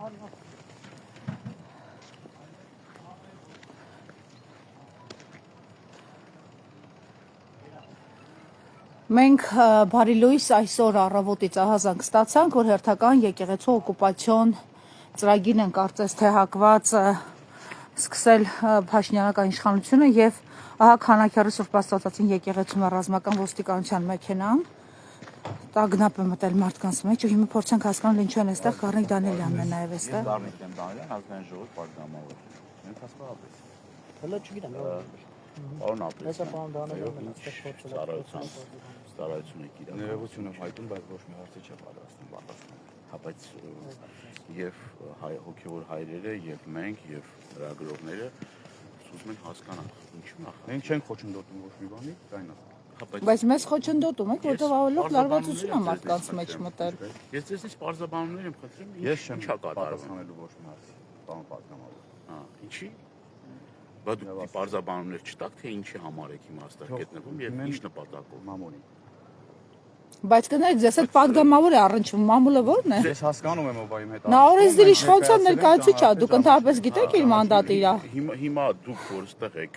Մենք բարի լույս այսօր առավոտից ահազանգ ստացանք, որ հերթական եկեղեցու օկուպացիոն ծրագիրն են կարծես թե հակված սկսել Փաշինյանական իշխանությունը եւ ահա քանակյարի Սուրբ Աստվածածին եկեղեցում ռազմական ոստիկանության մեքենան տագնապ է մտել մարդկանց մեջ ու հիմա փորձենք հասկանալ ինչու են այստեղ Գառնիկ Դանիելյանն է նաեւ այստեղ։ Գառնիկ Դանիելյան ազգային ժողովի պատգամավոր։ Մենք հասկացած։ Հələ չգիտեմ։ Պարոն ապրես։ Հեսա պարոն Դանիելյանն այստեղ փորձել Ծառայություն եք իրական։ Ներողություն եմ հայտնում, բայց ոչ մի հարցի չէ պատասխան։ Հա, բայց եւ հոգեոր հայրերը եւ մենք եւ լրագրողները ուզում են հասկանալ ինչու նախ։ Մենք չենք խոչընդոտում ոչ մի բանի, դա այն է։ Բայց մեզ խոչընդոտում եք, որտեղ ավելորդ լարվածություն է մարդկանց մեջ մտել։ Ես ձեզնից պարզաբանումներ եմ խնդրում, ինչ է պատասխանելու ոչ մի հարցի, պարոն պատգամավոր։ Հա, ինչի։ Բայց դուք պարզաբանումներ չտաք, թե ինչի համար եք հիմա այստեղ գտնվում եւ ինչ նպատակով մամոնի։ Բայց կներեք, ձեզ այդ պատգամավոր է առնչվում, մամուլը ո՞րն է։ Ես հասկանում եմ ով այմ հետ։ Նա օրենսդիր իշխանության ներկայացուցիչ է, դուք ընդհանրապես գիտեք իր մանդատը իրա։ Հիմա դուք որ այստեղ եք,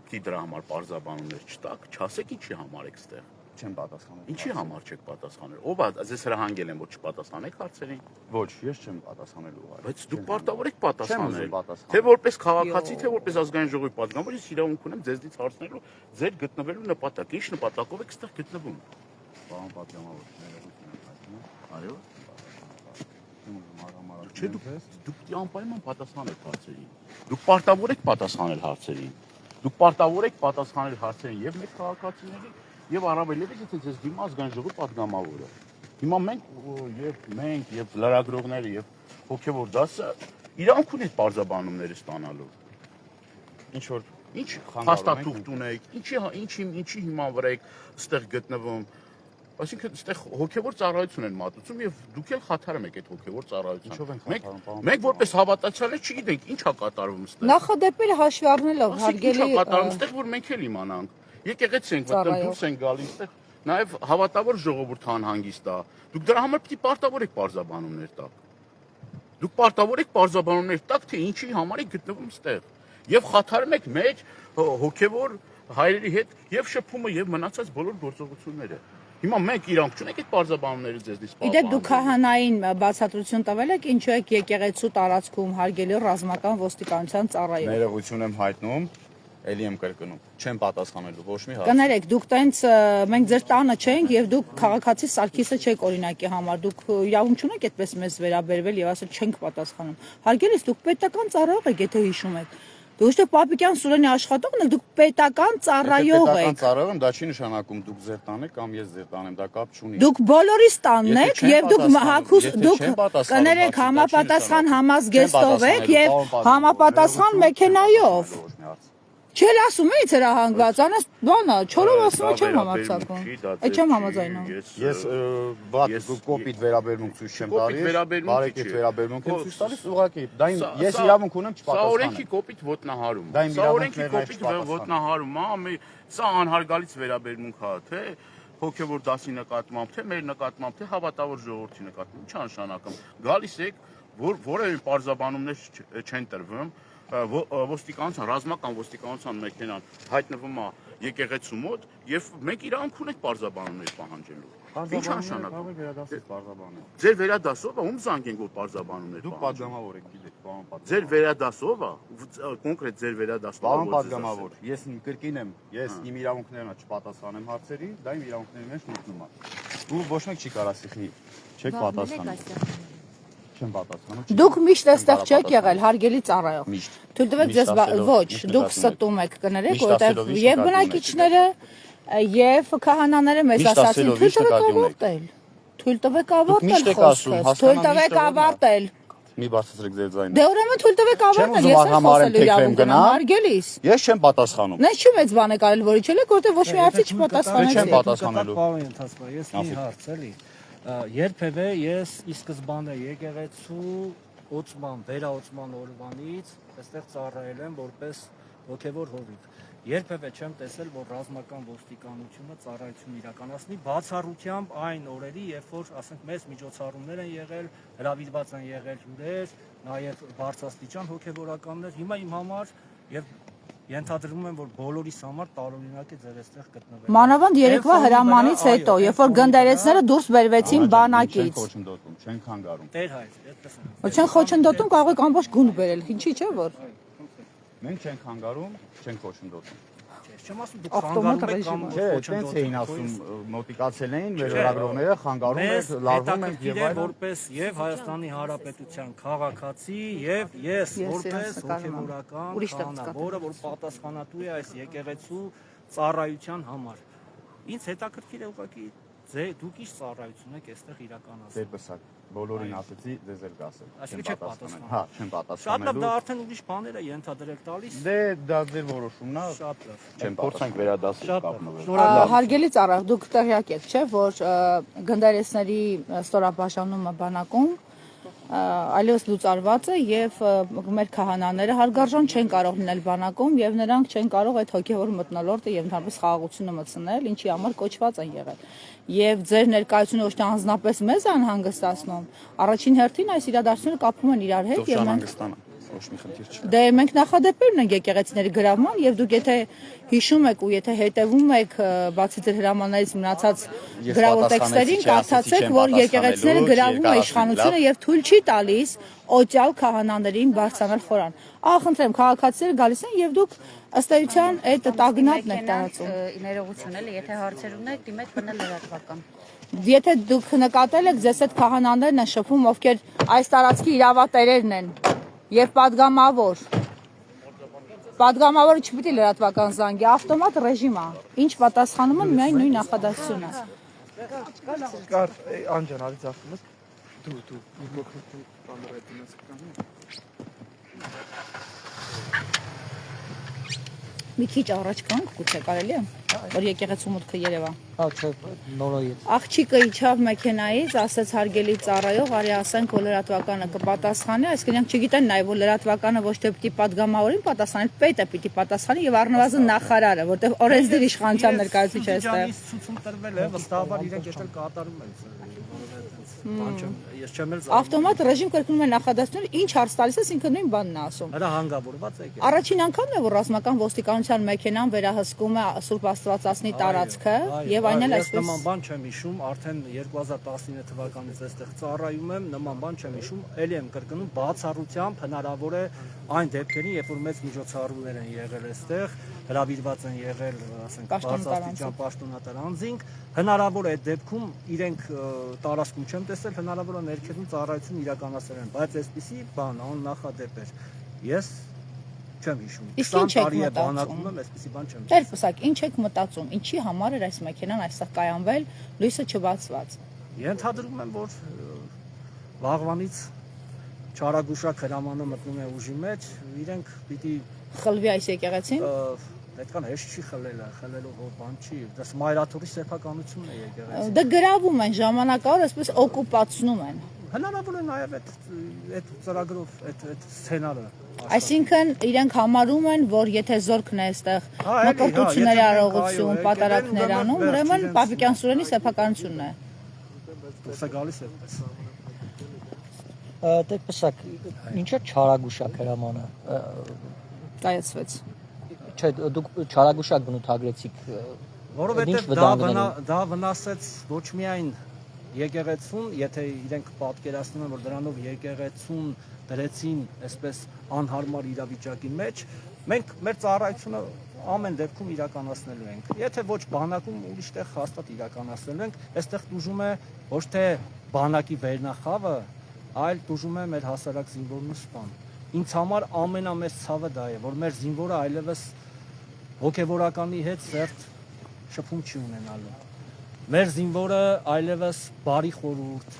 դի դրա համար պարզաբանումներ չտաք, չասեք ինչի համար եք այստեղ։ Չեմ պատասխանել։ Ինչի համար չեք պատասխանել։ Ով է ձեզ հրահանգել են որ չպատասխանեք հարցերին։ Ոչ, ես չեմ պատասխանելու հարց։ Բայց դուք պարտավոր եք պատասխանել։ Թե որպես քաղաքացի, թե որպես ազգային ժողովի պատգամավոր, ես իրավունք ունեմ ձեզնից հարցնելու ձեր գտնվելու նպատակ։ Ինչ նպատակով եք այստեղ գտնվում։ Պարոն պատգամավոր, ներողություն եմ հայտնում։ Այո։ Չէ, դուք անպայման պատասխանեք հարցերին։ Դուք պարտավոր եք պատասխանել հարցերին։ Դուք պարտավոր եք պատասխանել հարցերին եւ մեր քաղաքացիների եւ առավելևս եթե ձեզ դիմա ազգային ժողովի պատգամավորը։ Հիմա մենք եւ լրագրողները եւ հոգեվոր դասը իրանք ունեն բարձաբանումները ստանալու։ Ինչ որ ինչ հաստատուղթ ունեք, ինչի հիման վրա եք այստեղ գտնվում։ Այսինքն այստեղ հոգեվոր ծառայություն են մատուցում եւ դուք էլ խաթարում եք այդ հոգեվոր ծառայությունը։ Մենք որպես հավատացյալներ չգիտենք ինչ է կատարվում այստեղ։ Նախադեպերը հաշվի առնելով հարգելի ինչ է կատարվում այստեղ որ մենք էլ իմանանք։ Եկեղեցի ենք մտնում, դուրս են գալիս այստեղ նաեւ հավատավոր ժողովուրդ անհանգիստ է։ Դուք դրա համար պիտի պարտավոր եք բարձաբանումներ տաք։ Դուք պարտավոր եք բարձաբանումներ տաք, թե ինչի համար եք գտնվում այստեղ։ Եվ խաթարում եք մեր հոգեվոր հայրերի հետ եւ շփումը եւ մնացած բոլոր գործողությունները։ Հիմա մենք իրանք չունենք այդ բարձաբանումները ձեզնից պահպանել։ Իդեպ դուք քահանային բացատրություն տվել եք, ինչու եք եկեղեցու տարածքում հարգելի ռազմական ոստիկանության ծառայող։ Ներողություն եմ հայտնում, ելի եմ կրկնում, չեմ պատասխանելու ոչ մի հարց։ Կներեք, դուք տենց մենք ձեր տանը չենք եւ դուք քաղաքացի Սարգիսը չեք օրինակի համար, դուք իրավունք չունեք այդպես մեզ վերաբերվել եւ ասել չենք պատասխանում։ Հարգելիս դուք պետական ծառայող եք, եթե հիշում եք։ Դուք ոչ թե Պապիկյան Սուրենի աշխատողն եք, դուք պետական ծառայող եք։ Պետական ծառայող եմ, դա չի նշանակում դուք ձեր տան եք կամ ես ձեր տան եմ, դա կապ չունի։ Դուք բոլորիս տանն եք եւ դուք հակուս դուք կներեք համապատասխան համազգեստով եք եւ համապատասխան մեքենայով։ Չել ասում էի հրահանգված, անես բանա, չորով ասում չեմ համարձակում։ Այդ չեմ համաձայնում։ Ես բաց կոպիտ վերաբերմունք ցույց չեմ տալիս։ Բարեկետ վերաբերմունք եմ ցույց տալիս, ուղղակի դա ես իրավունք ունեմ չպատասխանել։ Սա օրենքի կոպիտ ոտնահարում։ Սա օրենքի կոպիտ ոտնահարում է, սա անհարգալից վերաբերմունք է, թե հոգեվոր դասի նկատմամբ, թե մեր նկատմամբ, թե հավատավոր ժողովրդի նկատմամբ, ինչ անշանակում։ Գալիս եք, որևէ պարզաբանումներ չեն տրվում։ Ոստիկանության, ռազմական ոստիկանության մեքենան հայտնվում է եկեղեցու մոտ եւ մենք իրանք ունենք պարզաբանումներ պահանջելու։ Ինչ անշանակում է։ Ձեր վերադասով ում զանգենք որ պարզաբանումներ։ Դուք պատգամավոր եք, գիտեք, պարոն պատգամավոր։ Ձեր վերադասով կոնկրետ ձեր վերադասով։ Պարոն պատգամավոր, ես կրկին եմ, ես իմ իրավունքներն չպատասխանեմ հարցերի, դա իմ իրավունքների մեջ մտնում է։ Ու ոչ մեկ չի կարա սիխի, չեք պատասխանում։ Չեմ պատասխանում։ Դուք միշտ այստեղ չեք եղել, հարգելի ծառայող։ Թույլ տվեք ձեզ ոչ, դուք ստում եք կներեք, որտեղ եւ բնակիչները եւ քահանաները մեզ ասացին, թույլ տվեք ավարտել։ Թույլ տվեք ավարտել խոսքը։ Թույլ տվեք ավարտել։ Մի բարձրացրեք ձեր ձայնը։ Դե ուրեմն թույլ տվեք ավարտել, ես եմ խոսելու իրավունք ունեմ, հարգելիս։ Ես չեմ պատասխանում։ Նես չի մեծ բան է կարել, որի չէ՞, որտեղ ոչ մի հարցի չպատասխանեցի։ Չեմ պատասխանելու։ Պարոն ընթացքում ես մի հարց էլի։ Երբևէ ես ի սկզբանե եկեղեցու օծման, վերաօծման օրվանից այստեղ ծառայել եմ որպես հոգևոր հովիվ։ երբևէ չեմ տեսել, որ ռազմական ոստիկանությունը ծառայություն իրականացնի բացառությամբ այն օրերի, երբ որ, ասենք, մեծ միջոցառումներ են եղել, հրավիրված են եղել հյուրեր, նաև բարձրաստիճան հոգևորականներ։ Հիմա իմ համար եւ ենթադրվում եմ, որ բոլորիս համար տարօրինակ է ձեր այստեղ գտնվելը։ Մանավանդ երեկվա հրամանից հետո, երբ որ գնդերեցները դուրս բերվեցին բանակից։ Չեն խանգարում։ Տեր հայր, այդպես է։ Ոչ չեն խոչընդոտում, կարող եք ամբողջ գունդ բերել։ Ինչի՞ չէ որ։ Մենք չենք խանգարում, չենք խոչընդոտում։ Չեմ ասում դուք խանգարում եք կամ Չէ, այդպես էին ասում, մոտիկացել էին մեր լրագրողները, խանգարում եք, լարվում եք եւ այլն։ Որպես եւ Հայաստանի Հանրապետության քաղաքացի եւ ես որպես հոգեվորական քահանա, որ պատասխանատու է այս եկեղեցու ծառայության համար։ Ինձ հետաքրքիր է ուղղակի դուք ինչ ծառայություն եք այստեղ իրականացնում։ Ձեր պսակ, բոլորին ասեցի, ձեզ էլ կասեմ։ Այսինքն չեք պատասխանել։ Հա, չեմ պատասխանել։ Շատ լավ, դա արդեն ուրիշ բաներ է ենթադրել տալիս։ Դե դա ձեր որոշումն է։ Շատ լավ։ Չեմ փորձենք վերադասել կապնվել։ Հարգելի ծառայող, դուք տեղյակ եք, չէ՞, որ գնդերեսների ստորաբաժանումը բանակում այլևս լուծարված է եւ մեր քահանաները հարգարժան չեն կարող լինել բանակում եւ նրանք չեն կարող այդ հոգեվոր մթնոլորտը եւ ընդհանրապես խաղաղությունը մտցնել, ինչի համար կոչված են եղել։ Եվ ձեր ներկայությունը ոչ թե անձնապես մեզ անհանգստացնում, առաջին հերթին այս իրադարձությունները կապվում են իրար հետ եւ մենք ոչ մի խնդիր չի։ Դե մենք նախադեպեր ունենք եկեղեցիների գրավման եւ դուք եթե հիշում եք ու եթե հետևում եք բացի ձեր հրամաններից մնացած գրավոր տեքստերին, կարդացեք, որ եկեղեցիները գրավում է իշխանությունը եւ թույլ չի տալիս օծյալ քահանաներին բարձրանալ խորան։ Խնդրեմ, քաղաքացիները գալիս են եւ դուք ըստ էության այդ տագնապն եք տարածում։ Ներողություն էլի, եթե հարցեր ունեք, դիմեք բնել լրատվական։ Եթե դուք նկատել եք, ձեզ այդ քահանաներն են շփում, ովքեր այս տարածքի իրավատերերն են եւ Պատգամավորը չպիտի լրատվական զանգի, ավտոմատ ռեժիմ է։ Ինչ պատասխանում են միայն նույն նախադասությունը։ Կար Անջան, արի ծախում ես։ Դու մոքրու բանրետինես կանի։ Մի քիչ առաջ կանք, գուցե կարելի է, որ եկեղեցու մուտքը երևա։ Հա, չէ, նորոյից։ Աղջիկը իջավ մեքենայից, ասաց հարգելի ծառայող, արի ասենք, որ լրատվականը կպատասխանի, այսինքն նրանք չգիտեն նաև, որ լրատվականը ոչ թե պիտի պատգամավորին պատասխանի, պետը պիտի պատասխանի եւ առնվազն նախարարը, որտեղ օրենսդիր իշխանության ներկայացուցիչ է այստեղ։ Ցուցում տրվել է, վստահաբար իրենք էլ կատարում են։ Ես չեմ էլ ավտոմատ ռեժիմ կրկնում է նախադասությունը, ինչ հարց տալիս ես, ինքը նույն բանն է ասում։ Հələ հանգավորված եք։ Առաջին անգամն է, որ ռազմական ոստիկանության մեքենան վերահսկում է Սուրբ Աստվածածնի տարածքը եւ այն էլ այսպես նման բան չեմ հիշում, արդեն 2019 թվականից այստեղ ծառայում եմ, նման բան չեմ հիշում, ելի եմ կրկնում, բացառությամբ հնարավոր է այն դեպքերին, երբ որ մեծ միջոցառումներ են եղել այստեղ, հրավիրված են եղել, ասենք, բարձրաստիճան պաշտոնատար անձինք, հնարավոր է այդ դեպքում իրենք տարածքում չեմ տեսել, հնարավոր է ներքևում ծառայություն իրականացրել են, բայց այսպիսի բան աննախադեպ էր։ Ես չեմ հիշում։ Իսկ ինչ եք բանակում եմ, այսպիսի բան չեմ Տեր պսակ, ինչ եք մտածում, ինչի համար էր այս մեքենան այստեղ կայանվել, լույսը չբացված։ Ենթադրում եմ, որ վաղվանից չարագուշակ հրամանը մտնում է ուժի մեջ, իրենք պիտի Խլվի այս եկեղեցին։ Այդքան հեշտ չի խլելով բան չի, դա մայրաթորի սեփականությունն է եկեղեցին։ Դա գրավում են ժամանակավոր, այսպես օկուպացնում են։ Հնարավոր է նաև այդ ծրագրով, այդ սցենարը։ Այսինքն իրենք համարում են, որ եթե զորքն է այստեղ մկրտությունների արարողություն, պատարակներ անում, ուրեմն Պապիկյան Սուրենի սեփականությունն է։ Դուրս է գալիս այդպես։ Դե պսակ, ինչա չարագուշակ հրամանը։ Կայացվեց։ Չէ, դուք չարագուշակ բնութագրեցիք։ Որովհետև դա վնասեց ոչ միայն եկեղեցուն, եթե իրենք պատկերացնում են, որ դրանով եկեղեցուն դրեցին այսպես անհարմար իրավիճակի մեջ, մենք մեր ծառայությունը ամեն դեպքում իրականացնելու ենք։ Եթե ոչ բանակում ուրիշ տեղ հաստատ իրականացնելու ենք, այստեղ դժում է ոչ թե բանակի վերնախավը, այլ դժում է մեր հասարակ զինվորն ու սպան։ Ինձ համար ամենամեծ ցավը դա է, որ մեր զինվորը այլևս հոգևորականի հետ սերտ շփում չի ունենալու։ Մեր զինվորը այլևս բարի խորհուրդ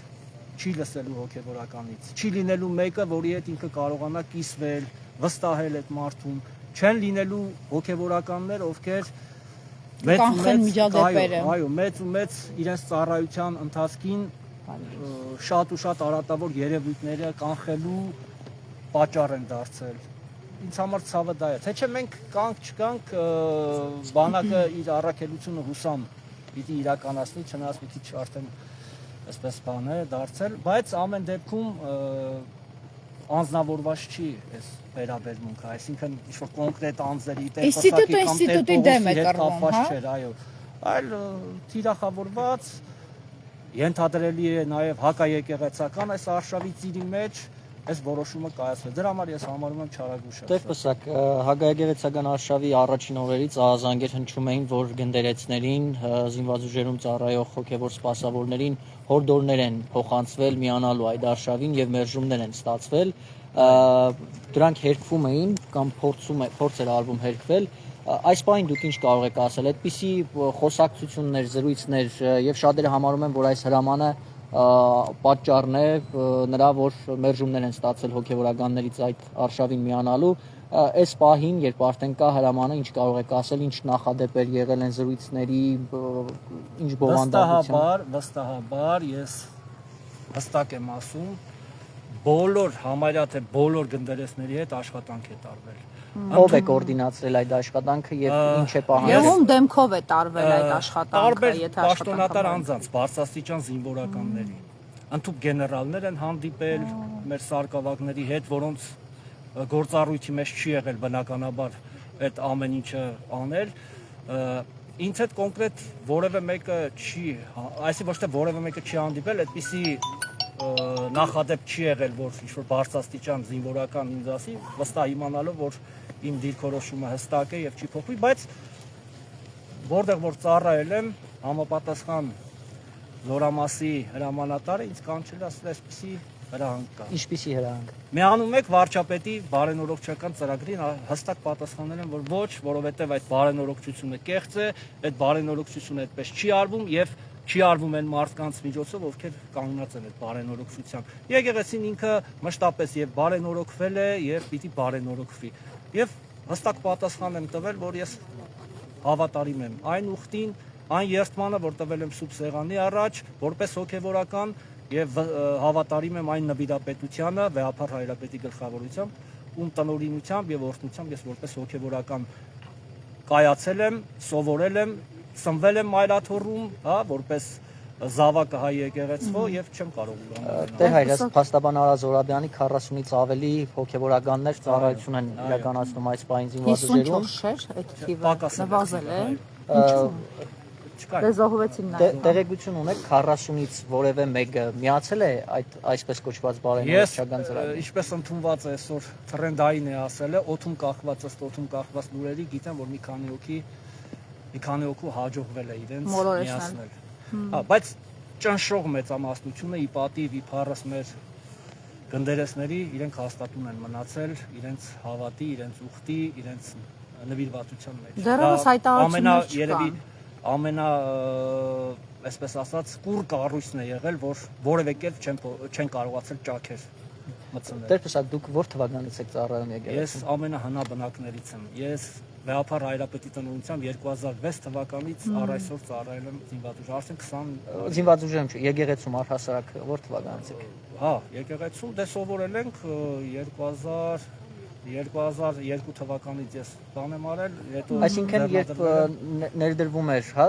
չի լսելու հոգևորականից, չի լինելու մեկը, որի հետ ինքը կարողանա կիսվել, վստահել այդ մարդուն, չեն լինելու հոգևորականներ, ովքեր մեծ ու մեծ իրենց ծառայության ընթացքին շատ ու շատ արատավոր երևույթները կանխելու պատճառ են դարձել։ ինձ համար ցավը դա է, թե չէ մենք կանք չկանք բանակը իր առաքելությունը հուսամ պիտի իրականացնի, չնայած մի քիչ արդեն այսպես բան է դարձել, բայց ամեն դեպքում անձնավորված չի այս վերաբերմունքը, այսինքն ինչ-որ կոնկրետ անձերի ինստիտուտի դեմ է կռվում, հա, այո, այլ թիրախավորված ենթադրելի է նաև հակաեկեղեցական այս արշավի ծիրի մեջ այս որոշումը կայացվել։ Դրա համար ես համարում եմ չարագուշակ։ Տեսեք, հակաեկեղեցական արշավի առաջին օրերից ահազանգեր հնչում էին, որ գնդերեցներին, զինված ուժերում ծառայող հոգևոր սպասավորներին հորդորներ են փոխանցվել միանալու այդ արշավին եւ մերժումներ են ստացվել։ Դրանք հերկվում էին կամ փորձ էր արվում հերկվել։ Այս պահին դուք ինչ կարող եք ասել, այդպիսի խոսակցություններ, զրույցներ եւ շատերը համարում են, որ այս հրամանը պատճառն է նրա, որ մերժումներ են ստացել հոգևորականներից այդ արշավին միանալու, այս պահին, երբ արդեն կա հրամանը, ինչ կարող եք ասել, ինչ նախադեպեր եղել են զրույցների, ինչ բովանդակության։ Վստահաբար ես հստակ եմ ասում, համարյա թե բոլոր գնդերեսների հետ աշխատանք է տարվել։ Ով է կոորդինացրել այդ աշխատանքը եւ ինչ է պահանջել։ Եվ ում դեմքով է տարվել այդ աշխատանքը, եթե պաշտոնատար անձանց, բարձրաստիճան զինվորականների, ընդհանուր գեներալներ են հանդիպել մեր սարկավակների հետ, որոնց գործառույթի մեջ չի եղել բնականաբար այդ ամեն ինչը անել։ Ինձ հետ կոնկրետ որևէ մեկը չի, այսինքն ոչ թե որևէ մեկը չի հանդիպել, այդպիսի նախադեպ չի եղել, որ ինչ-որ բարձրաստիճան զինվորական ինձ ասի, վստահ իմանալով, որ իմ դիրքորոշումը հստակ է եւ չի փոխվի, բայց որտեղ որ ծառայել եմ, համապատասխան Զորամասի հրամանատարը ինձ կանչել է ասել այսպեսի հրահանգ կա։ Ինչպիսի հրահանգ։ Միանում եք վարչապետի բարենորոգչական ծրագրին, հստակ պատասխանել եմ, որ ոչ, որովհետեւ այդ բարենորոգչությունը կեղծ է, այդ բարենորոգչությունը այդպես չի արվում եւ չի արվում են մարդկանց միջոցով, ովքեր կանգնած են այդ բարենորոգչությամբ։ Եկեղեցին ինքը մշտապես եւ բարենորոգվել է եւ պիտի բարենորոգվի։ Եվ հստակ պատասխան եմ տվել, որ ես հավատարիմ եմ այն ուխտին, այն երթմանը, որ տվել եմ սուրբ սեղանի առաջ, որպես հոգևորական եւ հավատարիմ եմ այն նվիրապետությանը, վեհապար հայրապետի գլխավորությամբ, ում տնօրինությամբ եւ օրհնությամբ ես որպես հոգևորական կայացել եմ, սովորել եմ, սնվել եմ Մայրաթոռում, հա, որպես զավակը հայ եկեղեցվո եւ չեմ կարող ուրանալ։ Տեր հայրս փաստաբան Արա Զորաբյանի 40-ից ավելի հոգևորականներ ծառայություն են իրականացնում այս պահին զինված ուժերում։ 54 չէր, այդ թիվը նվազել է։ Չկա։ Զոհվեցին նաև։ Տեղեկություն ունեք 40-ից որևէ մեկը միացել է այդ այսպես կոչված բարենորոգչական ծրագրին։ Ինչպես ընդունված է այսօր տրենդային է ասել է, օթում կախված լուրերի գիտեմ, որ մի քանի հոգու հաջողվել է իրենց միացնել։ Հա, բայց ճնշող մեծամասնությունը ի պատիվ ի փառս մեր գնդերեսների իրենք հաստատուն են մնացել իրենց հավատի, իրենց ուխտի, իրենց նվիրվածության մեջ։ Դեռևս հայտարարություններ չկան։ Այսպես ասած, կուր կառույցն է եղել, որ որևէ կերպ չեն կարողացել ճաքեր մտցնել։ Տեր դուք որ թվականից եք ծառայում եկեղեցին։ Ես ամենահնաբնակներից եմ։ Ես վեհապար հայրապետի տնօրինությամբ 2006 թվականից առ այսօր ծառայել եմ զինված ուժ, արդեն 20 զինված ուժերում չէ, եկեղեցում առհասարակ որ թվականից եք։ Հա, եկեղեցում դե սովորել ենք 2002 թվականից ես բան եմ արել, հետո Այսինքն երբ ներդրվում էր, հա,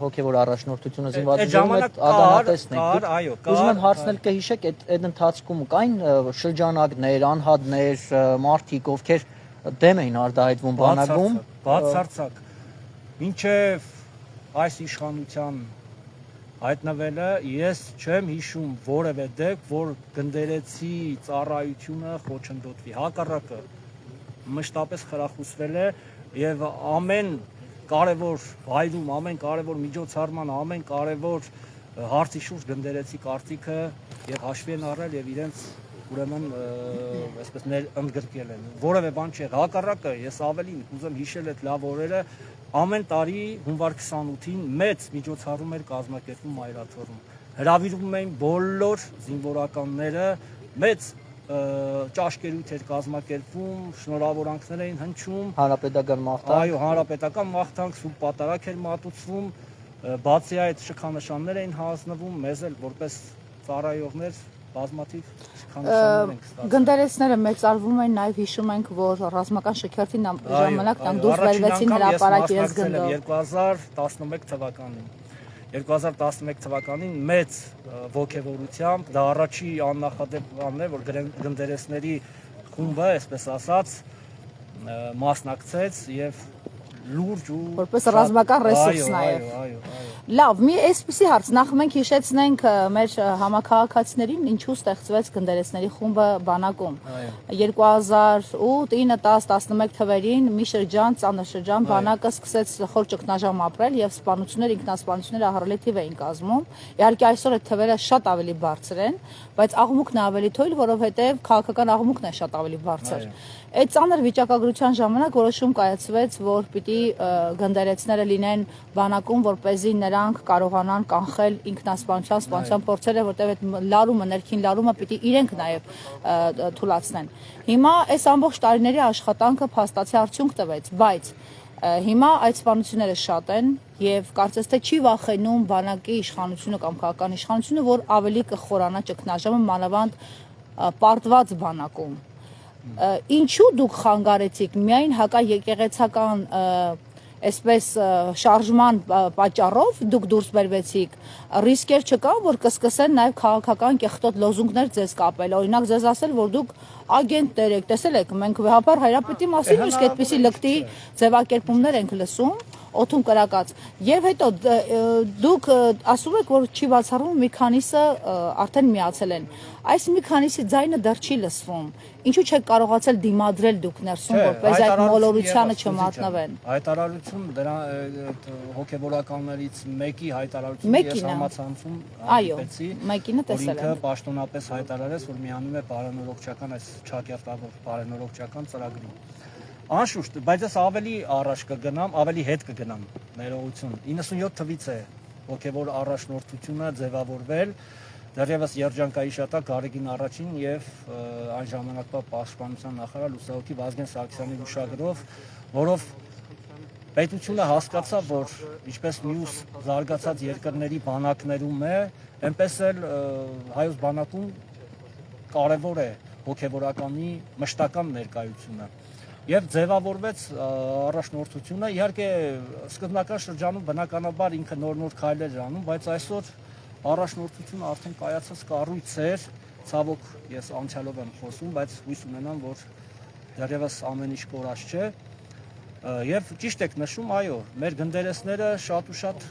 հոգևոր առաջնորդությունը զինված այդ ուժերում ժամանակ ադանատեսն եք։ կար, այո, կար։ Ուզում եմ հարցնել կհիշեք այդ ընթացքում կային շրջանակներ, անհատներ, մարդիկ, ովքեր դեմ էին արտահայտվում բանակում, բացարձակ։ Մինչև այս իշխանության հայտնվելը ես չեմ հիշում որևէ դեպք, որ գնդերեցի ծառայությունը խոչընդոտվի։ Հակառակը մշտապես խրախուսվել է եւ ամեն կարևոր վայրում, ամեն կարևոր միջոցառման, ամեն կարևոր հարցի շուրջ գնդերեցի կարծիքը եւ հաշվի են առել եւ իրենց ուրեմն այսպես ընդգրկել են։ Որևէ բան չի եղել։ Հակառակը ես ավելին ուզեմ հիշել այդ լավ օրերը, ամեն տարի հունվար 28-ին մեծ միջոցառում էր կազմակերպվում Մայրաթոռում։ Հրավիրվում էին բոլոր զինվորականները, մեծ ճաշկերույթ էր կազմակերպվում, շնորհավորանքներ էին հնչում, հանրապետական մաղթանք։ այո, հանրապետական մաղթանք, սուրբ պատարագ էր մատուցվում, բացի այդ շքանշաններ էին հանձնվում, մեզ էլ որպես ծառայողներ բազմաթիվ քանշաններ ենք ստացել։ Գնդերեցները մեծարվում են, նաև հիշում ենք, որ ռազմական շքերթի ժամանակ տան դուրս բերվեցին հրապարակ իրենց գնդով։ 2011 թվականին 2011 թվականին մեծ ոգևորությամբ դա առաջի աննախադեպ բանն է, որ գնդերեսների խումբը, այսպես ասած, մասնակցեց եւ լուրջ ու որպես ռազմական ռեսուրս նաև։ Այո։ Լավ, մի այսպիսի հարց, նախ մենք հիշեցնենք մեր համակարգացիներին ինչու ստեղծվեց գնդերեցների խումբը բանակում։ 2008, 9, 10, 11 թվերին մի շրջան, ծանր շրջան բանակը սկսեց խոր ճգնաժամ ապրել եւ սպանություններ, ինքնասպանությունները ահռելի թիվ էին կազմում։ Իհարկե այսօր այդ թվերը շատ ավելի բարձր են, բայց աղմուկն է ավելի թույլ, որովհետեւ քաղաքական աղմուկն է շատ ավելի բարձր։ Այդ ծանր վիճակագրության ժամանակ որոշում կայացվեց, որ պիտի գնդերեցները լինեն բանակում, որպեսզի նրանք կարողանան կանխել ինքնասպանության, սպանության փորձերը, որտեղ այդ լարումը, ներքին լարումը պիտի իրենք նաև թույլատնեն։ Հիմա այս ամբողջ տարիների աշխատանքը փաստացի արդյունք տվեց, բայց հիմա այդ սպանությունները շատ են եւ կարծես թե չի վախենում բանակի իշխանությունը կամ քաղաքական իշխանությունը, որ ավելի կխորանա ճգնաժամը մանավանդ պարտված բանակում։ Ինչու դուք խանգարեցիք միայն հակաեկեղեցական այսպես շարժման պատճառով դուք դուրս բերվեցիք, ռիսկեր չկա, որ կսկսեն նաև քաղաքական կեղտոտ լոզունգներ ձեզ կապել, օրինակ ձեզ ասել, որ դուք ագենտներ եք, տեսել եք, մենք վեհապար հայրապետի մասին իսկ այդպիսի լկտի ձևակերպումներ ենք լսում, օդում կրակած, եւ հետո դուք ասում եք, որ չի բացառվում մի քանիսը արդեն միացել են, այս մի քանիսի ձայնը դեռ չի լսվում, ինչու չեք կարողացել դիմադրել դուք ներսում, որպես այդ մոլորությանը չմատնվեն։ Հայտարարություն դրա հոգեվորականներից մեկի հայտարարությունը ես համացանցում հանդիպեցի, մեկինը տեսել եմ, ինքը պաշտոնապես հայտարարեց, որ միանում է բարենորոգչական այս չակերտավոր բարենորոգչական ծրագրին։ Անշուշտ, բայց ես ավելի առաջ կգնամ, ավելի հետ կգնամ, ներողություն։ 97 թվից է հոգևոր առաջնորդությունը ձևավորվել, դեռևս երջանկայի շատակ Գարեգին առաջին եւ այն ժամանակվա պաշտպանության նախարար լուսահոգի Վազգեն Սարգսյանի ուշագրով, որով պետությունը հասկացավ, որ ինչպես մյուս զարգացած երկրների բանակներում է, այնպես էլ հայոց բանակում կարևոր է հոգևորականի մշտական ներկայությունը։ Եվ ձևավորվեց առաջնորդությունը, իհարկե սկզբնական շրջանում բնականաբար ինքը նոր քայլեր անում, բայց այսօր առաջնորդությունը արդեն կայացած կառույց էր, ցավոք ես անցյալով եմ խոսում, բայց հույս ունենամ, որ դեռևս ամեն ինչ կորած չէ։ Եվ ճիշտ եք նշում, այո, մեր գնդերեսները շատ ու շատ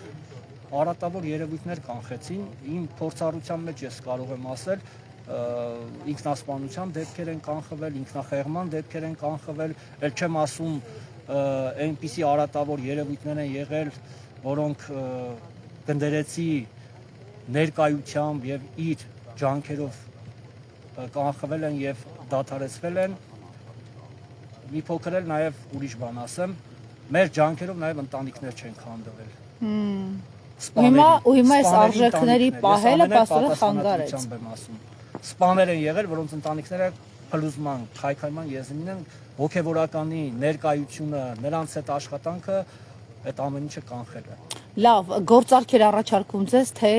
արատավոր երևույթներ կանխեցին, իմ փորձառության մեջ ես կարող եմ ասել, ինքնասպանության դեպքեր են կանխվել, ինքնախեղման դեպքեր են կանխվել, ել չեմ ասում այնպիսի արատավոր երևույթներ են եղել, որոնք գնդերեցի ներկայությամբ եւ իր ջանքերով կանխվել են եւ դադարեցվել են։ Մի փոքր էլ նաեւ ուրիշ բան ասեմ, մեր ջանքերով նաեւ ընտանիքներ չեն քանդվել։ Հիմա այս արժեքների պահելը պաստորեն խանգարեց։ Սպաներ են եղել, որոնց ընտանիքները փլուզման, քայքայման եզնին են, ոգևորականի ներկայությունը, նրանց այդ աշխատանքը այդ ամեն ինչը կանխել է։ Լավ, գործարքեր առաջարկում ձեզ, թե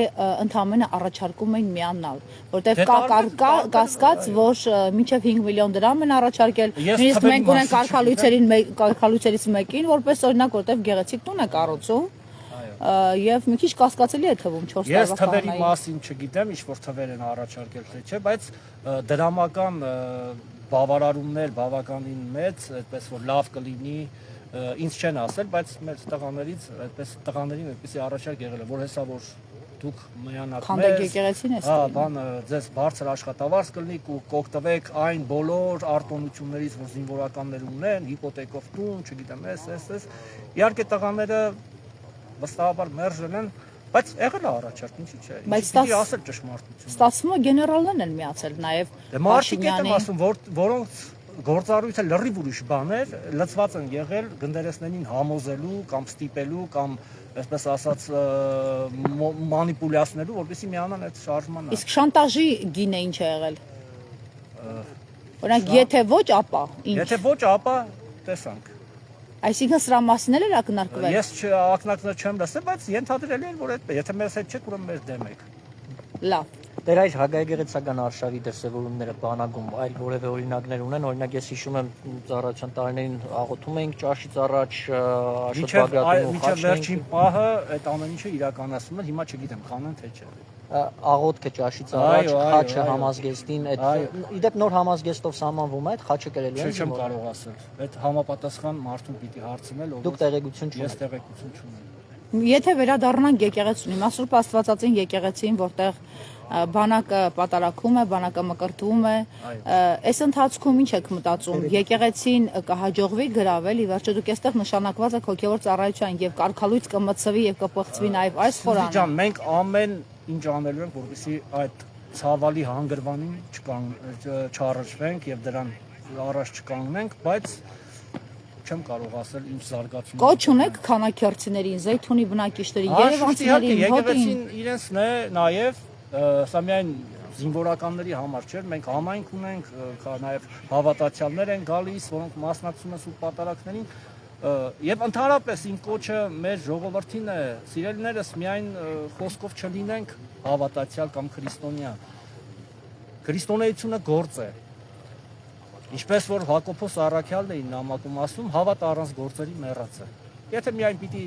ընդամենը առաջարկում էին միանալ, որտեղ կա կասկած, որ մինչև 5 միլիոն դրամ են առաջարկել, նույնիսկ մենք ունենք կարգալույցերից մեկին, որպես օրինակ, որտեղ գեղեցիկ տուն է կառուցում, եւ մի քիչ կասկածելի է թվում 4 տարվա ես թվերի մասին չգիտեմ, ինչ որ թվեր են առաջարկել թե չէ, բայց դրամական բավարարումներ բավականին մեծ, այդպես որ լավ կլինի, ինձ չեն ասել, բայց մեր տղաներից, այդպես տղաներին այդպեսի առաջարկ եղել է, որ հեսա որ դուք միանաք մեզ, բան ձեզ բարձր աշխատավարձ կլինի, կօգտվեք այն բոլոր արտոնություններից, որ զինվորականներ ունեն, հիպոթեկով տուն, չգիտեմ, էս, իհարկե տղաները վստահաբար մերժել են, բայց եղել է առաջարկ, ինչի՞ չէ։ Բայց պիտի ասել ճշմարտությունը։ Ստացվում է գեներալներն են միացել նաև։ Մարդիկ եմ ասում, որոնց գործառույթը լրիվ ուրիշ բան էր, լծված են եղել գնդերեսներին համոզելու կամ ստիպելու կամ այսպես ասած մանիպուլյացնելու, որպեսզի միանան այդ շարժմանը։ Իսկ շանտաժի գինը ինչ է եղել։ Օրինակ, եթե ոչ, ապա ինչ։ Եթե ոչ, ապա տեսանք։ Այսինքն սրա մասին էլ էր ակնարկվել։ Ես ակնարկներ չեմ լսել, բայց ենթադրելի է, որ այդպես, եթե մեզ հետ չեք, ուրեմն մեր դեմ եք։ Լավ։ Դեր այս հակաեկեղեցական արշավի դրսևորումները բանակում այլ որևէ օրինակներ ունեն, օրինակ ես հիշում եմ ծառայության տարիներին աղոթում էինք ճաշից առաջ Մինչև աշոտբագրատում ու վերջին պահը այդ ամեն ինչը իրականացվում էր, հիմա չգիտեմ, կանեն թե չէ։ աղոթքը ճաշից առաջ խաչը համազգեստին, իդեպ նոր համազգեստով սահմանվում է այդ խաչը կրելու են։ Չեմ կարող ասել։ Այդ համապատասխան մարդուն պիտի հարցնել, ով դուք տեղեկություն չունեք։ Ես տեղեկություն չունեմ։ Եթե վերադառնանք եկեղեցուն, հիմա Սուրբ Աստվածածին եկեղեցին, որտեղ բանակը պատարակում է, բանակը մկրտվում է, այս ընթացքում ինչ եք մտածում, եկեղեցին կհաջողվի գրավել, ի վերջո դուք այստեղ նշանակված եք հոգևոր ծառայության եւ կարգալույց կմցվի եւ կփոխվի նաեւ այս խորանը։ Ջան, մենք ամեն ինչ անելու ենք, որպեսզի այդ ցավալի հանգրվանին չառաջվենք եւ դրան առաջ չկանգնենք, բայց չեմ կարող ասել ինչ զարգացում։ Կոչ ունեք քանակերցիներին, Զեյթունի բնակիչներին, Երևանցիներին, եկեղեցին իրենցն է նաեւ սա միայն զինվորականների համար չէ, մենք համայնք ունենք, նաև հավատացյալներ են գալիս, որոնք մասնակցում են սուրբ պատարակներին, եւ ընդհանրապես իմ կոչը մեր ժողովրդին է, սիրելիներս, միայն խոսքով չլինենք հավատացյալ կամ քրիստոնյա։ Քրիստոնեությունը գործ է։ Ինչպես որ Հակոբոս Առաքյալն էին նամակում ասում, հավատ առանց գործերի մեռած է։ Եթե միայն պիտի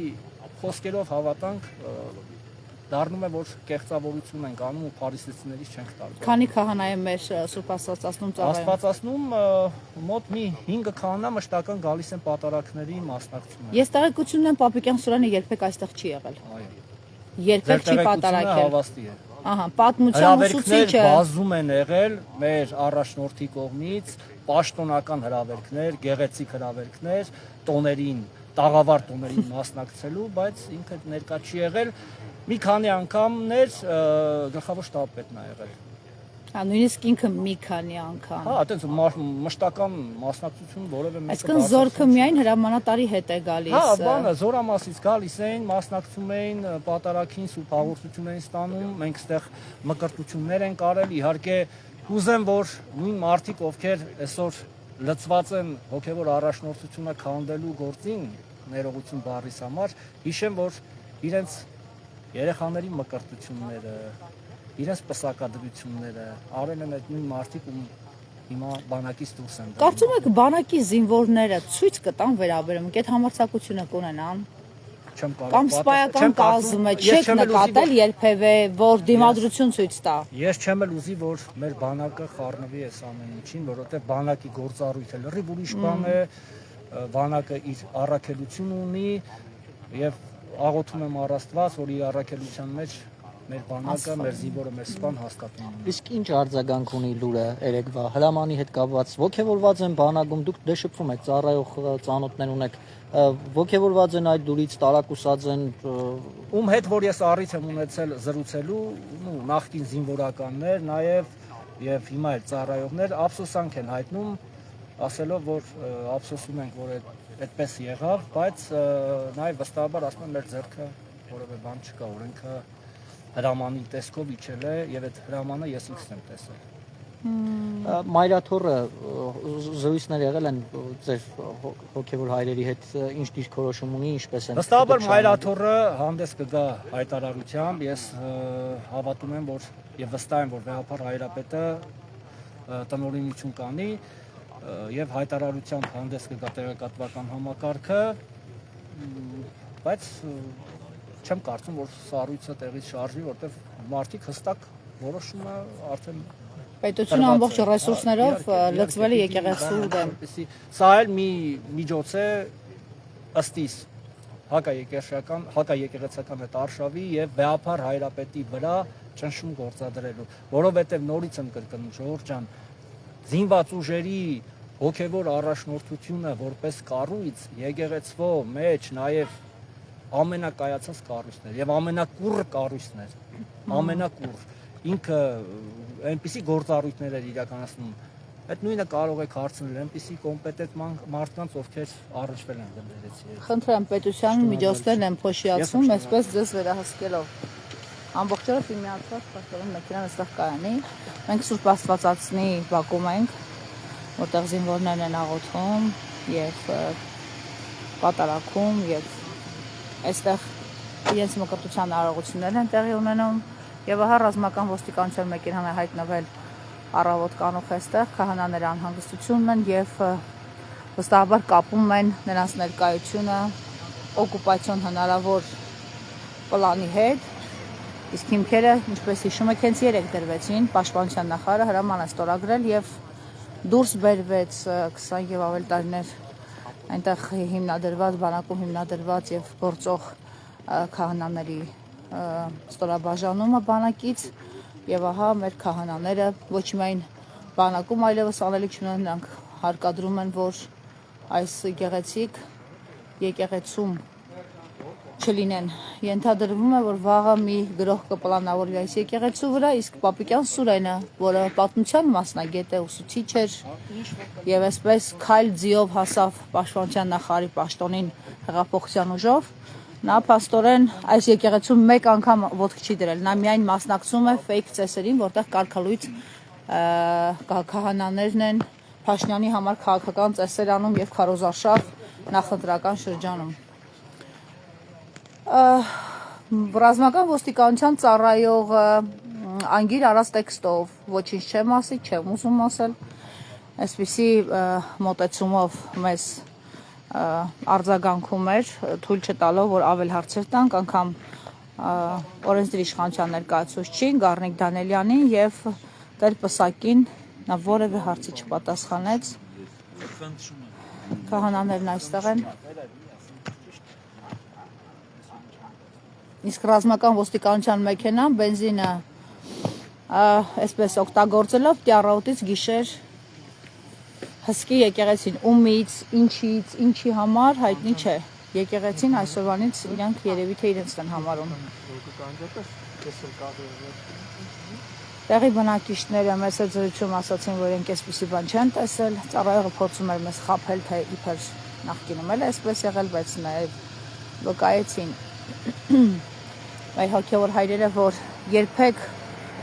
խոսքերով հավատանք, դառնում է որ կեղծավորություն ենք անում ու փարիսեցիներից չենք տարբեր։ Քանի քահանա է մեր Սուրբ Աստվածածնում ծառայում։ Աստվածածնում մոտ մի 5 քահանա մշտական գալիս են պատարակների մասնակցում։ Ես տեղեկությունն եմ Պապիկյան Սուրանը երբեք այստեղ չի եղել։ Այո։ Երբեք չի պատարակել։ Հավաստի է։ Ահա, պատմության ուսուցիչը բազում են եղել մեր առաջնորդի կողմից, պաշտոնական հրավերքներ, գեղեցիկ հրավերքներ, տոներին, տաղավար տոներին մասնակցելու, բայց ինքը ներկա չի եղել։ Մի քանի անգամներ գլխավոր շտաբպետն է եղել։ Հա, նույնիսկ ինքը մի քանի անգամ։ Հա, այդպես մշտական մասնակցություն որևէ մեկը։ Այսինքն զորքը միայն հրամանատարի հետ է գալիս։ Հա, բանը զորամասից գալիս էին, մասնակցում էին պատարակին, սուրբ հաղորդություն էին ստանում, մենք այդտեղ մկրտություններ ենք արել, իհարկե ուզեմ որ նույն մարդիկ, ովքեր այսօր լծված են հոգևոր առաջնորդությունը քանդելու գործին, ներողություն բառիս համար, հիշեմ որ իրենց երեխաների մկրտությունները, իրենց պսակադրությունները արել են այդ նույն մարդիկ ու հիմա բանակից դուրս են։ Կարծում եք բանակի զինվորները ցույց կտան վերաբերում, այդ համարձակությունը կունենան։ Չեմ կարող։ Կամ սպայական կազմը չեք նկատել երբևէ, որ դիմադրություն ցույց տա։ Ես չեմ էլ ուզի որ մեր բանակը խառնվի այս ամեն ինչին, որովհետև բանակի գործառույթը լրիվ ուրիշ բան է, բանակը իր առաքելություն ունի եւ աղոթում եմ առ Աստված, որ իր առաքելության մեջ մեր բանակը, մեր զինվորը, մեր սպան հաստատում ունի։ Իսկ ինչ արձագանք ունի լուրը երեկվա հրամանի հետ կապված, ողջավորված են բանակում, դուք դե շփվում եք, ծառայող ծանոթներ ունեք, ողջավորված են այդ լուրից, տարակուսած են, ում հետ որ ես առիթ եմ ունեցել զրուցելու, նախկին զինվորականներ, եւ հիմա էլ ծառայողներ ափսոսանք են հայտնում, ասելով որ ափսոսում ենք որ այդպես եղավ, բայց նաեւ վստահաբար ասում են մեր ձեռքը որևէ բան չկա, օրենքը հրամանի տեսքով իջել է եւ այդ հրամանը ես ինքս եմ տեսել։ Մայրաթորը զրույցներ եղել են ձեր հոգևոր հայրերի հետ, ինչ դիրքորոշում ունի, ինչպես են։ Վստահաբար Մայրաթորը հանդես կգա հայտարարությամբ, ես հավատում եմ որ եւ վստահ եմ որ վեհապար հայրապետը տնօրինություն կանի եւ հայտարարությամբ հանդես կգա տեղեկատվական համակարգը, բայց չեմ կարծում որ սառույցը տեղից շարժվի, որտեղ մարդիկ հստակ որոշումը արդեն պետությունը ամբողջ ռեսուրսներով լծվել է եկեղեցու դեմ։ Սա էլ մի միջոց է ըստիս հակաեկեղեցական այդ արշավի եւ վեհապար հայրապետի վրա ճնշում գործադրելու, որովհետեւ նորից եմ կրկնում Ժողովուրդ ջան, զինված ուժերի հոգևոր առաջնորդությունը որպես կառույց եկեղեցվո մեջ նաեւ ամենակայացած կառույցներ եւ ամենակուռ կառույցներ, ամենակուռ ինքը այնպիսի գործառույթներ էր իրականացնում, այդ նույնը կարող եք հարցնել այնպիսի կոմպետենտ մարդկանց, ովքեր առնչվել են գնդերեցի։ Խնդրեմ պետության միջոցներն են փոշիացում, այսպես ձեզ վերահսկելով։ Ամբողջովին միացած փաստորեն մեքենան այստեղ կայանի։ Մենք Սուրբ Աստվածածնի բակում ենք, որտեղ զինվորներն են աղոթում եւ պատարակում եւ այստեղ իրենց մկրտության արարողություններն են տեղի ունենում։ Եվ ահա ռազմական ոստիկանության մեքենան է հայտնվել առավոտ կանուխ այստեղ, քահանաները անհանգստությունն են եւ վստահաբար կապում են նրանց ներկայությունը օկուպացիոն հնարավոր պլանի հետ, իսկ հիմքերը, ինչպես հիշում եք, հենց 3 դրվեցին, պաշտպանության նախարարը հրաման է ստորագրել եւ դուրս բերվեց 20 եւ ավել տարիներ այնտեղ հիմնադրված, բանակում հիմնադրված եւ գործող քահանաների ստորաբաժանումը բանակից եւ ահա մեր քահանաները ոչ միայն բանակում այլևս անելիք չունեն, նրանք հարկադրում են, որ այս գեղեցիկ եկեղեցում չլինեն։ Ենթադրվում է, որ վաղը մի գրող կպլանավորվի այս եկեղեցու վրա, իսկ Պապիկյան Սուրենը, որը պատմության մասնագետ է, ուսուցիչ էր եւ այսպես քայլ ձիով հասավ պաշտպանության նախարարի պաշտոնին հեղափոխության ուժով, նա փաստորեն այս եկեղեցում մեկ անգամ ոտք չի դրել, նա միայն մասնակցում է ֆեյք ծեսերին, որտեղ կարգալույց քահանաներն են Փաշինյանի համար քաղաքական ծեսեր անում եւ քարոզարշավ նախընտրական շրջանում։ Ռազմական ոստիկանության ծառայող անգիր արած տեքստով ոչինչ չեմ ասի, չեմ ուզում ասել, այսպիսի մոտեցումով մեզ արձագանքում էր, թույլ չտալով, որ ավել հարցեր տանք, անգամ օրենսդիր իշխանության ներկայացուցչին Գառնիկ Դանելյանին եւ Տեր Պսակին նա որևէ հարցի չպատասխանեց։ Քահանաներն այստեղ են։ Իսկ ռազմական ոստիկանության մեքենան բենզինը այսպես օգտագործելով տիառաուտից գիշեր հսկի եկեղեցին ումից, ինչից, ինչի համար հայտնի չէ։ Եկեղեցին այսօրվանից իրանք երևի թե իրենց են համարում։ Տեղի բնակիչները մեծ զրույցում ասացին, որ իրենք այսպիսի բան չեն տեսել, ծառայողը փորձում էր մեզ խաբել, թե իբր նախկինում էլ այսպես եղել, բայց նաև վկայեցին այ հոգևոր հայրերը, որ երբեք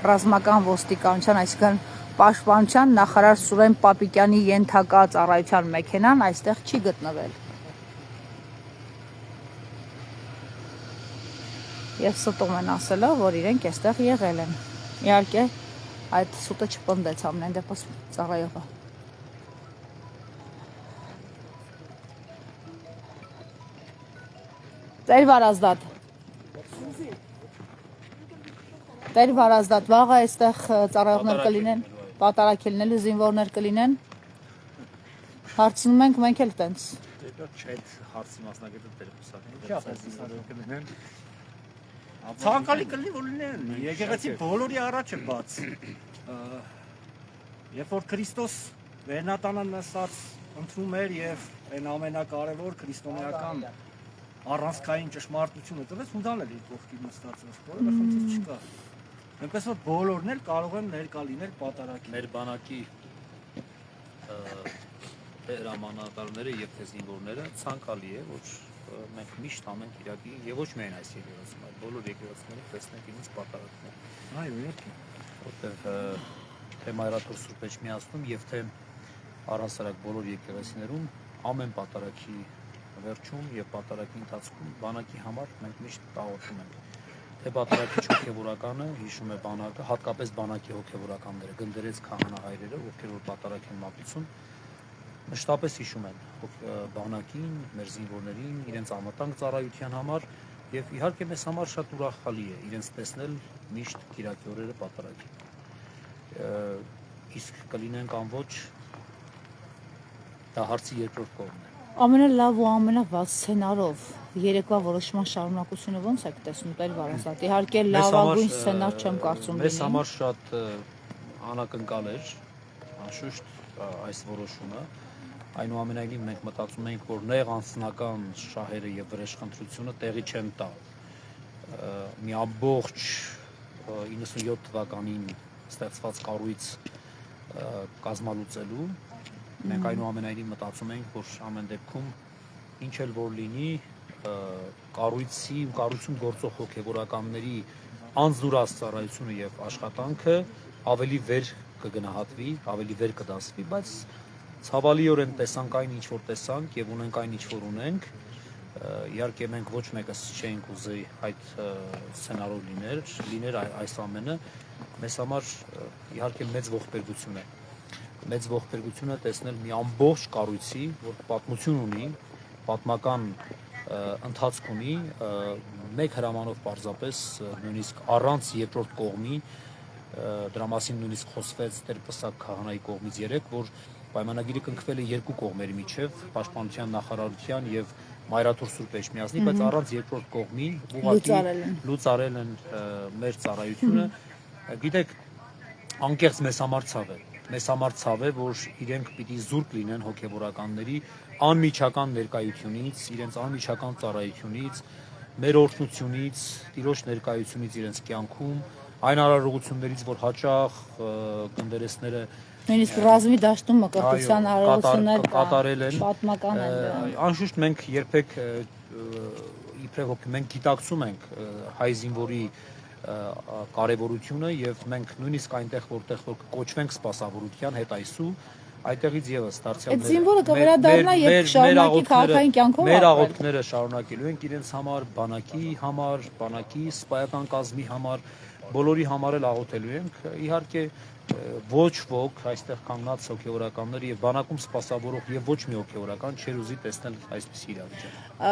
ռազմական ոստիկանության, այսինքն պաշտպանության նախարար Սուրեն Պապիկյանի ենթակա ծառայության մեքենան այստեղ չի գտնվել։ Եվ ստում են ասելով, որ իրենք այստեղ եղել են։ Իհարկե, այդ սուտը չպնդեց ամեն դեպս ծառայողը։ Տեր Վարազդատ, վաղը այստեղ ծառայողներ կլինեն, պատարագելներ, զինվորներ կլինեն։ Հարցնում ենք, մենք էլ տենց։ Չէ, հարցի մասնագետը Տեր Պսակին։ Ցանկալի կլինի, որ լինեն, եկեղեցի բոլորի առաջը բաց։ Երբ որ Քրիստոս վերնատանը նստած ընտրում էր եւ այն ամենակարևոր քրիստոնեական առանցքային ճշմարտությունը տվեց, հունտան էլ իր կողքին նստած էր, որովհետեւ խնդիր չկա։ Այնպես որ բոլորն էլ կարող են ներկա լինել պատարագի։ Մեր բանակի հրամանատարները եւ թե զինվորները ցանկալի է, որ մենք միշտ ամեն Կիրակի եւ ոչ միայն այս եկեղեցում, այլ բոլոր եկեղեցիներում տեսնենք իրենց պատարագները։ Այո, իհարկե։ Որտեղ թե Մայրաթոր Սուրբ Էջմիածնում եւ թե առհասարակ բոլոր եկեղեցիներում ամեն պատարագի վերջում եւ պատարագի ընթացքում բանակի համար մենք միշտ տաղոթում ենք։ Թե պատարագի հոգեվորականը հիշում է բանակը, հատկապես բանակի հոգեվորականները, գնդերեց քահանահայրերը, ովքեր որ պատարագ են մատուցում, մշտապես հիշում են բանակին, մեր զինվորներին, իրենց անվտանգ ծառայության համար եւ իհարկե մեզ համար շատ ուրախալի է իրենց տեսնել միշտ Կիրակի օրերը պատարագի։ Իսկ կլինեն կամ ոչ, դա հարցի երկրորդ կողմն է։ Ամենալավ ու ամենավատ սցենարով երեկվա որոշման շարունակությունը ո՞նց եք տեսնում Տեր Վարազատ։ Իհարկե լավագույն սցենար չեմ կարծում լինի։ Մեզ համար շատ անակնկալ էր, անշուշտ այս որոշումը։ Այնուամենայնիվ մենք մտածում ենք, որ նեղ անձնական շահերը եւ վրեժխնդրությունը տեղի չեն տա մի ամբողջ 97 թվականին ստեղծված կառույց կազմալուծելու։ Մենք այնուամենայնիվ մտածում ենք, որ ամեն դեպքում ինչ էլ որ լինի, կառույցում գործող հոգեվորականների անձնուրաց ծառայությունը եւ աշխատանքը ավելի վեր կգնահատվի, ավելի վեր կդասվի, բայց ցավալիորեն տեսանք այն ինչ որ տեսանք եւ ունենք այն ինչ որ ունենք Իհարկե մենք ոչ մեկս չենք ուզի այդ սցենարով լիներ այս ամենը մեզ համար իհարկե մեծ ողբերգություն է։ Մեծ ողբերգություն է տեսնել մի ամբողջ կառույցի, որ պատմություն ունի, պատմական ընթացք ունի, մեկ հրամանով պարզապես նույնիսկ առանց երկրորդ կողմի, դրա մասին նույնիսկ խոսվեց Տեր Պսակ քահանայի կողմից երեկ, որ պայմանագիրը կնքվել է երկու կողմերի միջև, Պաշտպանության նախարարության եւ Մայրաթուր Սուրբ Էջմիածնի, բայց առանց երկրորդ կողմի ուղղակի լուծարել են մեր ծառայությունը։ Գիտեք, անկեղծ մեզ համար ցավ է, որ իրենք պիտի զուրկ լինեն հոգեվորականների անմիջական ներկայությունից, իրենց անմիջական ծառայությունից, մեր օրհնությունից, Տիրոջ ներկայությունից իրենց կյանքում, այն արարողություններից, որ հաճախ գնդերեսները նույնիսկ ռազմի դաշտում մկրտության արարողություններ կատարել են, պատմական են։ Անշուշտ մենք երբեք իբրև հոգի մենք գիտակցում ենք հայ զինվորի կարևորությունը եւ մենք նույնիսկ այնտեղ որտեղ որ կոչվենք սպասավորության հետայսու այդտեղից եւս դարձյալ Այդ զինվորը կվերադառնա եւ շարունակի քաղաքային կյանքով մեր աղոթքները շարունակելու ենք իրենց համար, բանակի սպայական կազմի համար, բոլորի համար էլ աղոթելու ենք։ Իհարկե ոչ ոք այստեղ կանգնած հոգեվորականներ եւ բանակում սպասավորող եւ ոչ մի հոգեվորական չէր ուզի տեսնել այսպիսի իրավիճակ։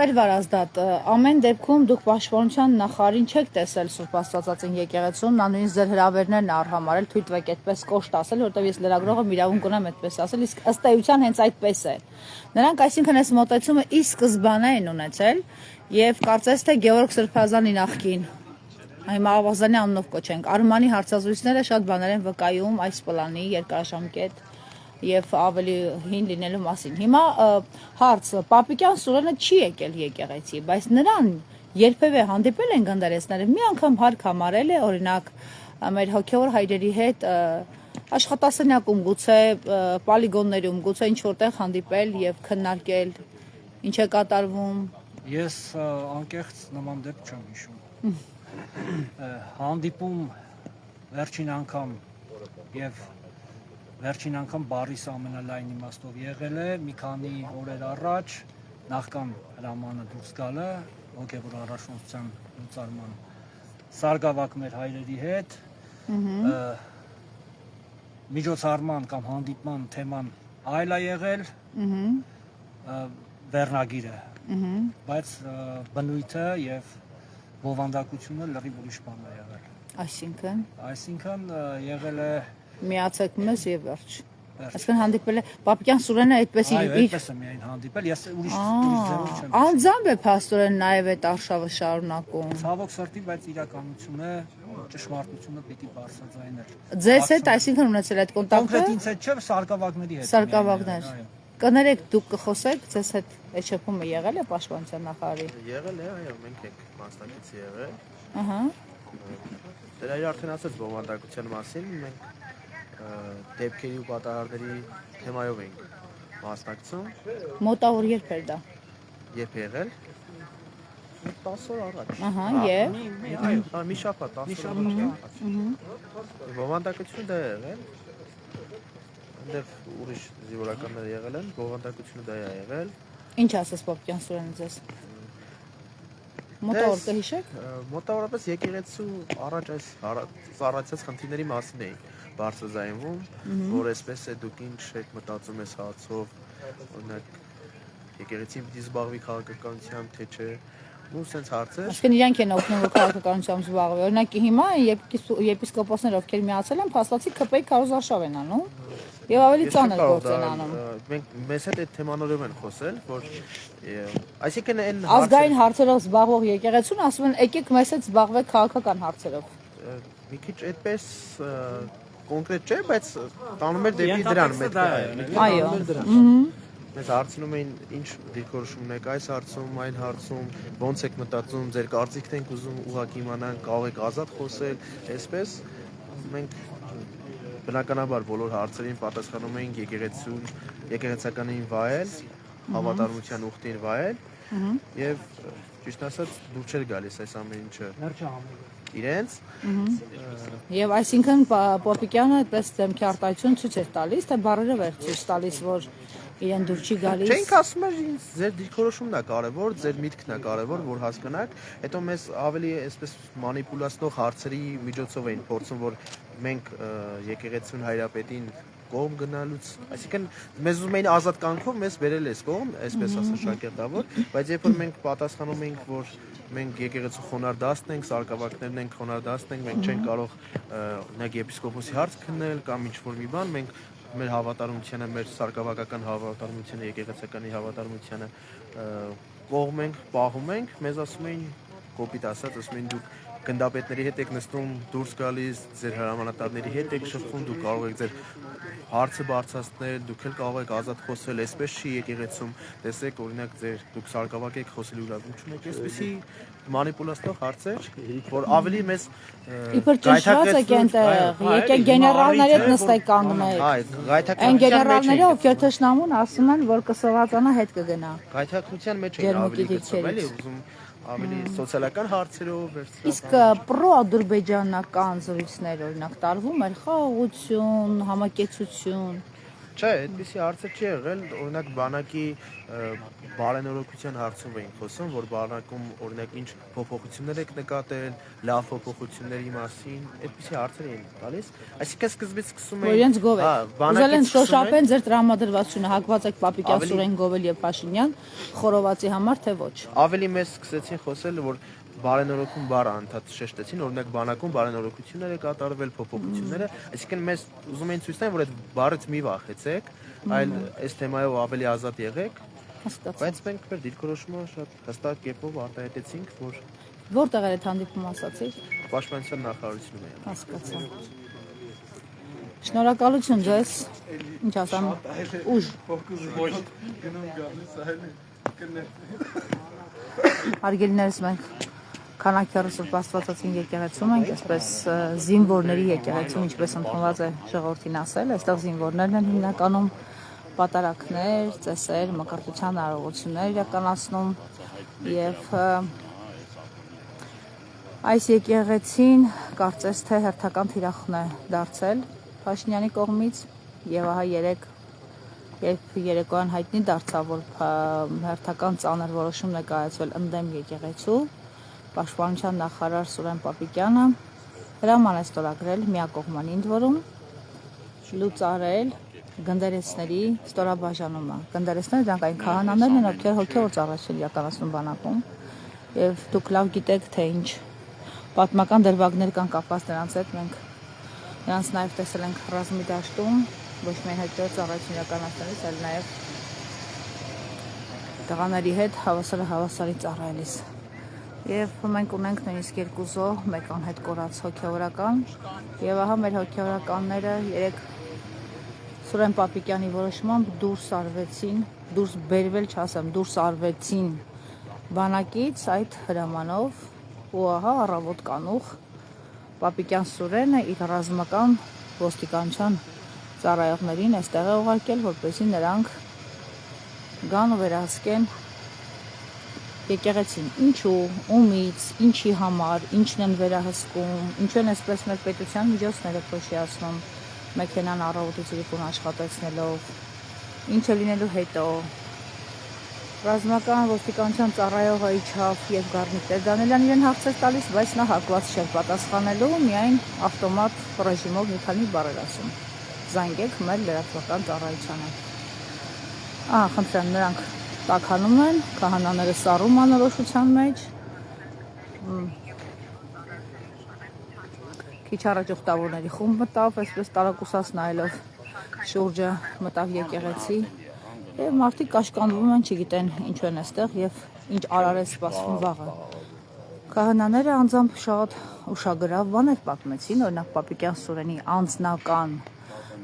Տեր Վարազդատ, ամեն դեպքում դուք պաշտպանության նախարարին չեք տեսել Սուրբ Աստվածածին եկեղեցում, նա նույնիսկ ձեր հրավերներն է արհամարել, թույլտվեք այդպես կոշտ ասել, որովհետեւ ես լրագրողը իրավունք ունեմ այդպես ասել, իսկ ըստ էության հենց այդպես է։ Նրանք այսինքն այս մոտեցումը ի սկզբանե են ունեցել եւ կարծես թե Գեորգ Սրբազանի նախկին Հիմա Ավազանի անունով կոչենք։ Արմանի հարցազրույցները շատ բաներ են վկայում այս պլանի երկարաժամկետ եւ ավելի հին լինելու մասին։ Հիմա հարց Պապիկյան Սուրենը չի եկել եկեղեցի, բայց նրան երբևէ հանդիպել են գնդերեսները։ Մի անգամ հարկ համարել է, օրինակ, մեր հոգեոր հայրերի հետ աշխատասենյակում գուցե պոլիգոններում գուցե ինչ որտեղ հանդիպել եւ քննարկել ինչ է կատարվում։ Ես անկեղծ նման դեպք չեմ հիշում։ Հանդիպում վերջին անգամ բարիս ամենալայն իմաստով եղել է մի քանի օրեր առաջ նախքան հրամանը դուրս գալը հոգևոր առաջնորդության լուծարման սարգսակ մեր հայրերի հետ միջոցառման կամ հանդիպման թեման այլ է եղել վերնագիրը բայց բնույթը եւ բովանդակությունը լրիվ ուրիշ բան է եղել։ Այսինքն եղել է միացեք մեզ եւ վերջ։ Այսինքն հանդիպել է Պապիկյան Սուրենը այդպես իր այդպես է միայն հանդիպել, ես ուրիշ ձևով չեմ։ Անձամբ է փաստորեն նաեւ այդ արշավը շարունակում։ Ցավոք սրտի, բայց իրականությունը ճշմարտությունը պիտի բարձրաձայնել։ Ձեզ հետ այսինքն ունեցել այդ կոնտակտը։ Կոնկրետ ինձ հետ չէ, սարգսակների հետ։ Սարգսակներ։ Կներեք դուք կխոսեք, ձեզ հետ էջեփումը եղել է պաշտպանության նախարարի։ Եղել է, այո, մենք ենք մասնակից եղել։ Ահա։ Դրա արդեն ասած բովանդակության մասին մենք դեպքերի ու պատահարների թեմայով ենք մասնակցում։ Մոտավոր երբ էր դա։ Երբ եղել։ 10 օր առաջ։ Ահա, եւ մի շաբաթ 10 օր առաջ։ Բովանդակությունը դա եղել։ Այնտեղ ուրիշ զինվորականներ եղել են, բովանդակությունը դա է եղել։ Ինչ ասես Պապիկյան Սուրենը ձեզ։ Մոտավոր կհիշեք։ Մոտավորապես եկեղեցու առաջ այս ծառայած խնդիրների մասին էի բարձրաձայնվում, որ այսպես է դուք ինչ եք մտածում ես հարցով, օրինակ եկեղեցին պիտի զբաղվի քաղաքականությամբ, թե չէ։ Ու sense հարցեր։ Այսինքն իրանք են օգնում որ քաղաքականությամբ զբաղվի։ Օրինակ հիմա եպիսկոպոսները ովքեր միացել են, փաստացի ԿՊ-ի քարոզարշավ են անում եւ ավելի ծանր գործ են անում։ Մենք մեզ հետ այդ թեմաներով են խոսել, որ այսինքն այն ազգային հարցերով զբաղվող եկեղեցուն ասում են եկեք մեզ հետ զբաղվեք քաղաքական հարցերով։ Մի քիչ այդպես կոնկրետ չէ, բայց տանում էր դեպի դրան մեծ։ Այո։ Մեզ հարցնում էին ինչ դիրքորոշումն եք այս հարցում, այն հարցում, ոնց եք մտածում, ձեր կարծիքն ենք ուզում ուղղակի իմանալ, կարող եք ազատ խոսել, այսպես մենք բնականաբար բոլոր հարցերին պատասխանում էինք եկեղեցականին վայել, հավատարմության ուխտին վայել, եւ ճիշտ ասած դուր չէր գալիս այս ամեն ինչը իրենց Եվ այսինքն Պոպիկյանը այդպես դեմքի արտահայտություն ցույց էր տալիս, թե բառերը վեր ցույց տալիս, որ իրեն դուր չի գալիս։ Չենք ասում էր ինձ ձեր դիրքորոշումն է կարևոր, ձեր միտքն է կարևոր, որ հասկանաք, հետո մեզ ավելի այսպես մանիպուլացնող հարցերի միջոցով էին փորձում, որ մենք եկեղեցուն հայրապետին կողմ գնալուց, այսինքն մեզ ուզում էին ազատ կյանքով մեզ բերել այս կողմ, այսպես ասած շակերտավոր, բայց երբ որ մենք պատասխանում ենք, որ մենք եկեղեցու խոնարհ դասնենք, սարկավակներն ենք խոնարհ դասնենք, մենք չենք կարող օրինակ եպիսկոպոսի հարց քննել կամ ինչ-որ մի բան, մենք մեր հավատարմությանը, մեր սարկավակական հավատարմությանը, եկեղեցականի հավատարմությանը կողմ ենք, պահում ենք, մեզ ասում էին կոպիտ ասած, ասում էին դուք գնդապետների հետ եք նստում, դուրս գալիս, ձեր հրամանատարների հետ եք շփվում, դուք կարող եք ձեր հարցը բարձրացնել, դուք էլ կարող եք ազատ խոսել, այսպես չի եկեղեցում, տեսեք, օրինակ ձեր դուք սարկավակ եք խոսելու իրավունք չունեք, այսպեսի մանիպուլացնող հարցեր, որ ավելի մեզ Իբր ճշտված եք այնտեղ, եկեք գեներալների հետ նստեք կանգնել։ Այն գեներալները, ովքեր թշնամուն ասում են, որ կսողացանա հետ կգնա։ Գայթակղության մեջ են ավելի գծում, էլի ուզում ավելի սոցիալական հարցերով վերցնել։ Իսկ պրո-ադրբեջանական զրույցներ օրինակ տարվում էր խաղաղություն, համակեցություն։ Չէ, այդպիսի հարցեր չի եղել, օրինակ բանակի բարենորոգության հարցով էին խոսում, որ բանակում օրինակ ինչ փոփոխություններ եք նկատել, լավ փոփոխությունների մասին, այդպիսի հարցեր էին տալիս։ Այսինքն սկզբից սկսում էին Որոնց գով է։ Ուզել են շոշափեն ձեր տրամադրվածությունը, հակված եք Պապիկյան, Սուրեն Գովել եւ Փաշինյան, խորովածի համար թե ոչ։ Ավելի մեծ սկսեցին խոսել, որ բարենորոգում բառը անդադ շեշտեցին, օրինակ բանակում բարենորոգություններ է կատարվել, փոփոխությունները, այսինքն մեզ ուզում էին ցույց տալ, որ այդ բառից մի վախեցեք, այլ այս թեմայով ավելի ազատ եղեք։ Բայց մենք մեր դիրքորոշումը շատ հստակ կերպով արտահայտեցինք, որ Որտեղ էր այդ հանդիպումը ասացիք։ Պաշտպանության նախարարությունում էին։ Հասկացա։ Շնորհակալություն ձեզ։ Ինչ ասամ, ուժ։ Հարգելիներս մենք քանակյարը Սուրբ Աստվածածին եկեղեցում ենք, այսպես զինվորների եկեղեցում, ինչպես ընդունված է ժողովրդին ասել, այստեղ զինվորներն են հիմնականում պատարակներ, ծեսեր, մկրտության արարողություններ իրականացնում եւ այս եկեղեցին կարծես թե հերթական թիրախն է դարձել Փաշինյանի կողմից եւ ահա երեք երբ երեկոյան հայտնի դարձավ, որ հերթական ծանր որոշումն է կայացվել ընդդեմ եկեղեցու, Պաշտպանության նախարար Սուրեն Պապիկյանը հրաման է ստորագրել միակողմանի ընդ որում լուծարել գնդերեցների ստորաբաժանումը։ Գնդերեցները դրանք այն քահանաներն են, ովքեր հոգևոր ծառայություն իրականացնում բանակում եւ դուք լավ գիտեք, թե ինչ պատմական դրվագներ կան կապված նրանց հետ, մենք նրանց նաեւ տեսել ենք ռազմի դաշտում, ոչ միայն հոգևոր ծառայություն իրականացնելիս, այլ նաեւ տղաների հետ հավասարի ծառայելիս։ Եվ մենք ունենք նույնիսկ երկու զոհ, մեկ անհետ կորած հոգևորական, եւ ահա մեր հոգևորականները երեք Սուրեն Պապիկյանի որոշմամբ դուրս բերվել չասեմ, դուրս արվեցին բանակից այդ հրամանով ու ահա առավոտ կանուխ Պապիկյան Սուրենը իր ռազմական ոստիկանության ծառայողներին այստեղ է ուղարկել, որպեսզի նրանք գան ու վերահսկեն եկեղեցին։ Ինչու, ումից, ինչի համար, ինչն են վերահսկում, ինչու են այսպես մեր պետության միջոցները փոշիացնում, մեքենան առավոտից իրիկուն աշխատեցնելով, ինչ է լինելու հետո։ Ռազմական ոստիկանության ծառայողը իջավ եւ Գառնիկներ Դանելյան իրեն հարցեր տալիս, բայց նա հակված չէր պատասխանելու, միայն ավտոմատ ռեժիմով մի քանի բառեր ասում։ Զանգեք մեր լրատվական ծառայությանը։ Խնդրեմ, նրանք տաքանում են, քահանաները սառում անորոշության մեջ։ Քիչ առաջ ուխտավորների խումբ մտավ, այսպես տարակուսած նայելով շուրջը մտավ եկեղեցի եւ մարդիկ կաշկանդվում են, չգիտեն ինչու են այստեղ եւ ինչ արար է սպասվում վաղը։ Քահանաները անձամբ շատ ուշագրավ բաներ պատմեցին, օրինակ Պապիկյան Սուրենի անձնական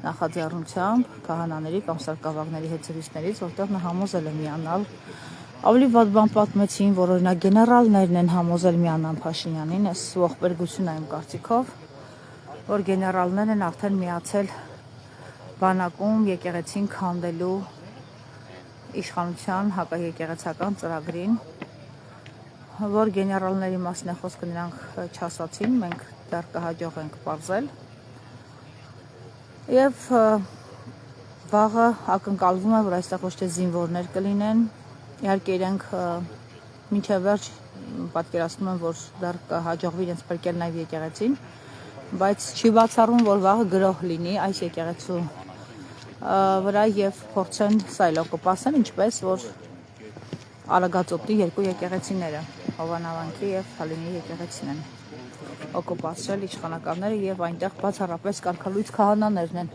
նախաձեռնությամբ քահանաների կամ սարկավակների հետ զրույցներից, որտեղ նա համոզել է միանալ։ Ավելի վատ բան պատմեցին, որ օրինակ գեներալներն են համոզել միանալ Փաշինյանին, այս ողբերգությունն է իմ կարծիքով, որ գեներալներն են արդեն միացել բանակում եկեղեցին քանդելու իշխանության հակաեկեղեցական ծրագրին, որ գեներալների մասին է խոսքը նրանք չասացին, մենք դեռ կհաջողենք պարզել։ Եվ վաղը ակնկալվում է, որ այստեղ ոչ թե զինվորներ կլինեն, իհարկե իրենք մինչև վերջ պատկերացնում են, որ դեռ կհաջողվի իրենց փրկել նաև եկեղեցին, բայց չի բացառում, որ վաղը գրոհ լինի այս եկեղեցու վրա եւ փորձեն սայլ օկուպացնել, ինչպես որ Արագածոտնի երկու եկեղեցիները, Հովանավանքի եւ Հալինի եկեղեցին են օկուպացրել իշխանականները եւ այնտեղ բացառապես կարգալույց քահանաներն են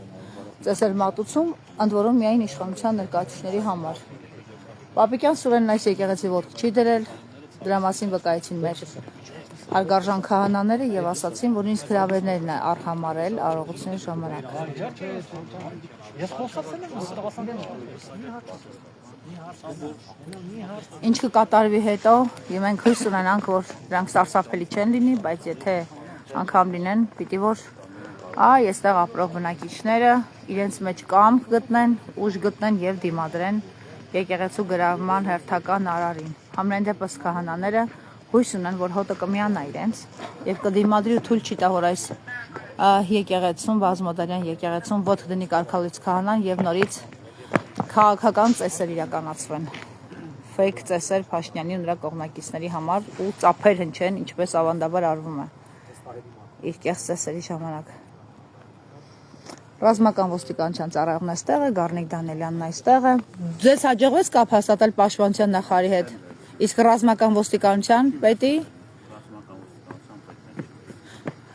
ծեսեր մատուցում, ընդ որում միայն իշխանության ներկայացուցիչների համար։ Պապիկյան Սուրենն այս եկեղեցի ոտք չի դրել, դրա մասին վկայեցին մեր հարգարժան քահանաները եւ ասացին, որ նույնիսկ հրավերներն է արհամարել արարողությունների ժամանակ։ Ինչ կկատարվի հետո, եւ մենք հույս ունենանք, որ դրանք սարսափելի չեն լինի, բայց եթե անգամ լինեն, պիտի որ այստեղ ապրող բնակիչները իրենց մեջ կամք գտնեն, ուժ գտնեն եւ դիմադրեն եկեղեցու գրավման հերթական արարին։ Համենայն դեպս քահանաները հույս ունեն, որ հոտը կմիանա իրենց եւ կդիմադրի ու թույլ չի տա, որ այս եկեղեցում, բազմադարյան եկեղեցում ոտք դնի կարգալույց քահանան եւ նորից քաղաքական ծեսեր իրականացվեն։ Ֆեյք ծեսեր Փաշինյանի ու նրա կողմնակիցների համար ու ծափեր հնչեն, ինչպես ավանդաբար արվում է իր կեղծ ծեսերի ժամանակ։ Ռազմական ոստիկանության ծառայողն այստեղ է, Գառնիկ Դանիելյանն այստեղ է։ Ձեզ հաջողվեց կապ հաստատել Պաշտպանության նախարարի հետ։ Իսկ ռազմական ոստիկանության պետի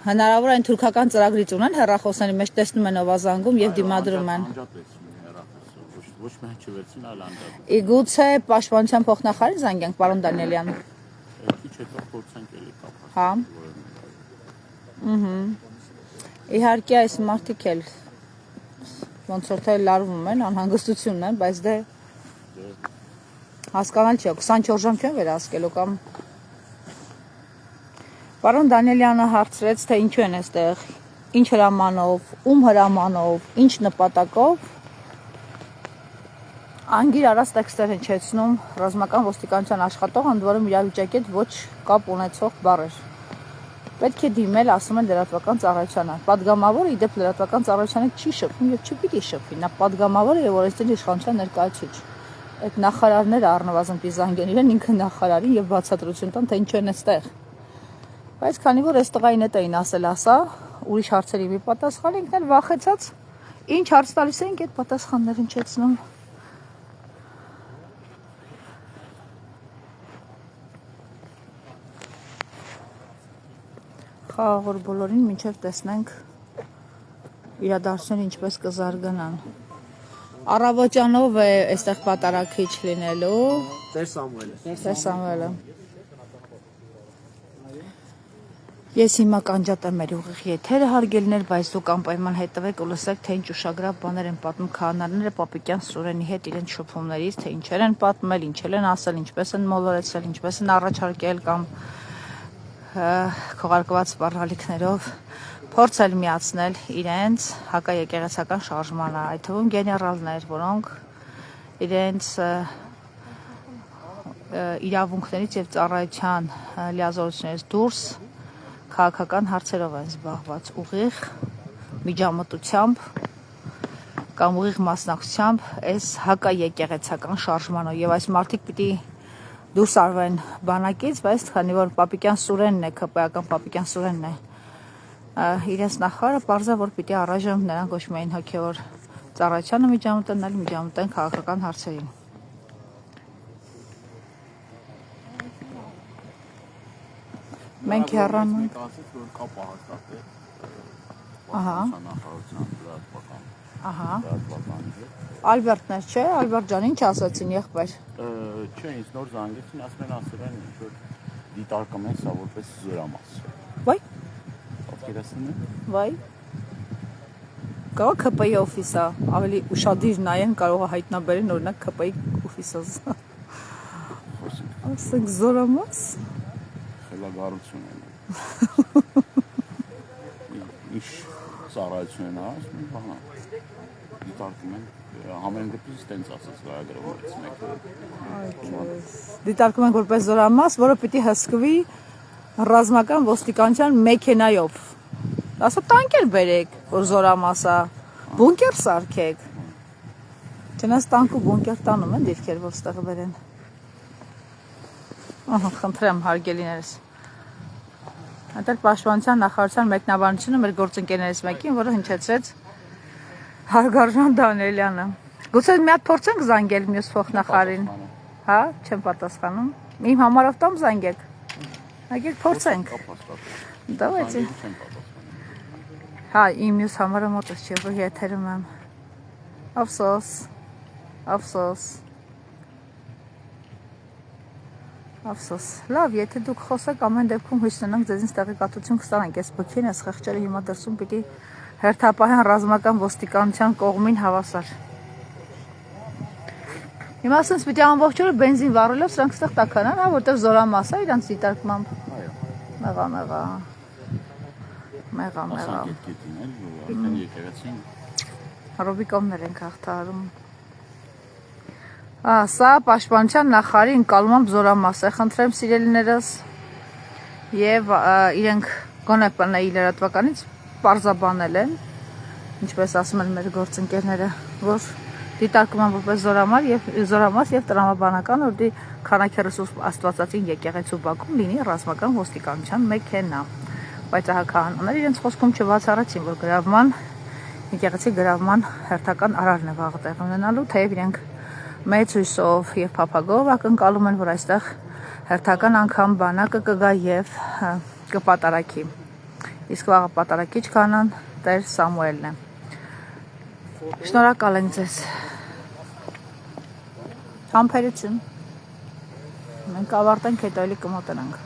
հնարավոր այն թուրքական ծրագրից ունեն հեռախոսների մեջ տեսնում են ով ազանգում եւ դիմադրում են։ Ոչ մեկ չվերցին, այլ անդադար։ Իգուցե Պաշտպանության փոխնախարարին զանգենք, պարոն Դանիելյան։ Քիչ հետո փորձենք էլի կապ հաստատել։ Հա։ Իհարկե այս մարդիկ էլ ոնց որ թե լարվում են, անհանգստությունն է, բայց դե հասկանալ չի, 24 ժամ չեն վերահսկելու կամ Պարոն Դանիելյանը հարցրեց, թե ինչու են այստեղ, ինչ հրամանով, ում հրամանով, ինչ նպատակով անգիր արած տեքստեր հնչեցնում ռազմական ոստիկանության աշխատող, ընդ որում իրավիճակի հետ ոչ կապ ունեցող բառեր։ Պետք է դիմել, ասում են լրատվական ծառայությանը։ Պատգամավորը ի դեպ լրատվական ծառայությանը չի շփվում եւ չպիտի շփվի։ Նա պատգամավոր է եւ օրենսդիր իշխանության ներկայացուցիչ։ Այդ նախարարները առնվազն պիզանգեն իրեն ինքը նախարարի եւ բացատրություն տան, թե ինչու են այստեղ։ Բայց քանի որ այս տղային հետ էին ասել ասա, ուրիշ հարցերի մի պատասխան ինքն էլ վախեցած, ինչ հարց տալիս էինք այդ պատասխաններ հնչեցնում։ Խաղաղոր բոլորին մինչև տեսնենք իրադարձությունները ինչպես կզարգանան։ Առավոտյանով է այստեղ պատարագիչ լինելու։ Տեր Սամուելը։ Ես հիմա կանջատեմ մեր ուղիղ եթերը հարգելներ, բայց դուք անպայման հետևեք ու լսեք, թե ինչ ուշագրավ բաներ են պատմում քահանաները Պապիկյան Սուրենի հետ իրենց շփումներից, թե ինչեր են պատմել, ինչեր են ասել, ինչպես են մոլորեցրել, ինչպես են առաջարկել կամ քողարկված սպառնալիքներով փորձել միացնել իրենց հակաեկեղեցական շարժմանը, այդ թվում գեներալներ, որոնք իրենց իրավունքներից եւ ծառայության լիազորություններից դուրս քաղաքական հարցերով են զբաղված ուղիղ միջամտությամբ կամ ուղիղ մասնակցությամբ այս հակաեկեղեցական շարժմանով եւ այս մարդիկ պիտի դուրս արվեն բանակից, բայց քանի որ Պապիկյան Սուրենն է, ԿՊ-ական Պապիկյան Սուրենն է իրենց նախարարը, պարզա որ պիտի առայժմ նրանք ոչ միայն հոգեոր ծառայությանը միջամտեն, այլ միջամտեն քաղաքական հարցերին։ Մենք հեռանում։ Ահա։ Ահա։ Ալբերտներ չէ, Ալբերտ ջան, ինչ ասացին եղբայր։ Չէ, ինձ նոր զանգեցին, ասում են ասել են ինչ որ դիտարկում են սա որպես զորամաս։ Վայ։ Պատկերացնում եք։ Վայ։ Կարող ԿՊ-ի օֆիսա, ավելի ուշադիր նայեն, կարող է հայտնաբերեն օրինակ ԿՊ-ի օֆիսը։ Ասենք զորամաս։ Խելագարություն են։ Ինչ ծառայություն են ասում, բանա։ դիտարկում են համենգրպից տենց ասած լրագրողներից մեկը։ Դիտարկում են որպես զորամաս, որը պիտի հսկվի ռազմական ոստիկանության մեքենայով։ Ասա տանկեր բերեք, որ զորամասա, բունկեր սարքեք։ Չնայած տանկ ու բունկեր տանում են դիրքեր, որ ստեղ բերեն։ Ահա, խնդրեմ հարգելիներս։ Այդտեղ Պաշտպանության նախարարության մեկնաբանությունը մեր գործընկերներից մեկին, որը հնչեցրեց Հարգարժան Դանիելյանը։ Գուցե մի հատ փորձենք զանգել մյուս փոխնախարարին։ Հա, չեմ պատասխանում։ Իմ համարով տամ զանգեք։ Եկեք փորձենք։ Դավայցի։ Հա, իմ մյուս համարը մոտս չի, որ եթերում եմ։ Ափսոս։ Լավ, եթե դուք խոսեք, ամեն դեպքում հույս ունենք ձեզ ինձ տեղեկատվություն կստանանք, այս բքին այս խեղճերը հիմա դրսում պիտի հերթապահեն ռազմական ոստիկանության կողմին հավասար։ Հիմա ասենց պիտի ամբողջ օրը բենզին վառելով սրանք ստեղ տականան, հա, որտեղ զորամաս է իրանց դիտարկմամբ։ Մեղա։ Ռոբիկովներ ենք հաղթահարում։ Սա Պաշտպանության նախարարի ընկալմամբ զորամաս է, խնդրեմ սիրելիներս, եւ իրենք գոնե ՊՆ-ի լրատվականից պարզաբանել են, ինչպես ասում են մեր գործընկերները, որ դիտարկում են որպես զորամաս եւ տրամաբանական, որ քանաքերս Աստվածածին եկեղեցու բակում լինի ռազմական ոստիկանության մեքենա։ Բայց ահա իրենց խոսքում չբացառեցին, որ եկեղեցի գրավման հերթական արարն է վաղ տեղ ունենալու, թեև իրենք մեծ հույսով եւ փափագով ակնկալում են, որ այստեղ հերթական անգամ բանակը կգա եւ կպատարակի։ Իսկ վաղը պատարակիչ կանան Տեր Սամուելն է։ Շնորհակալ ենք ձեզ։ Համբերություն։ Մենք ավարտենք, հետո էլի կմոտենանք։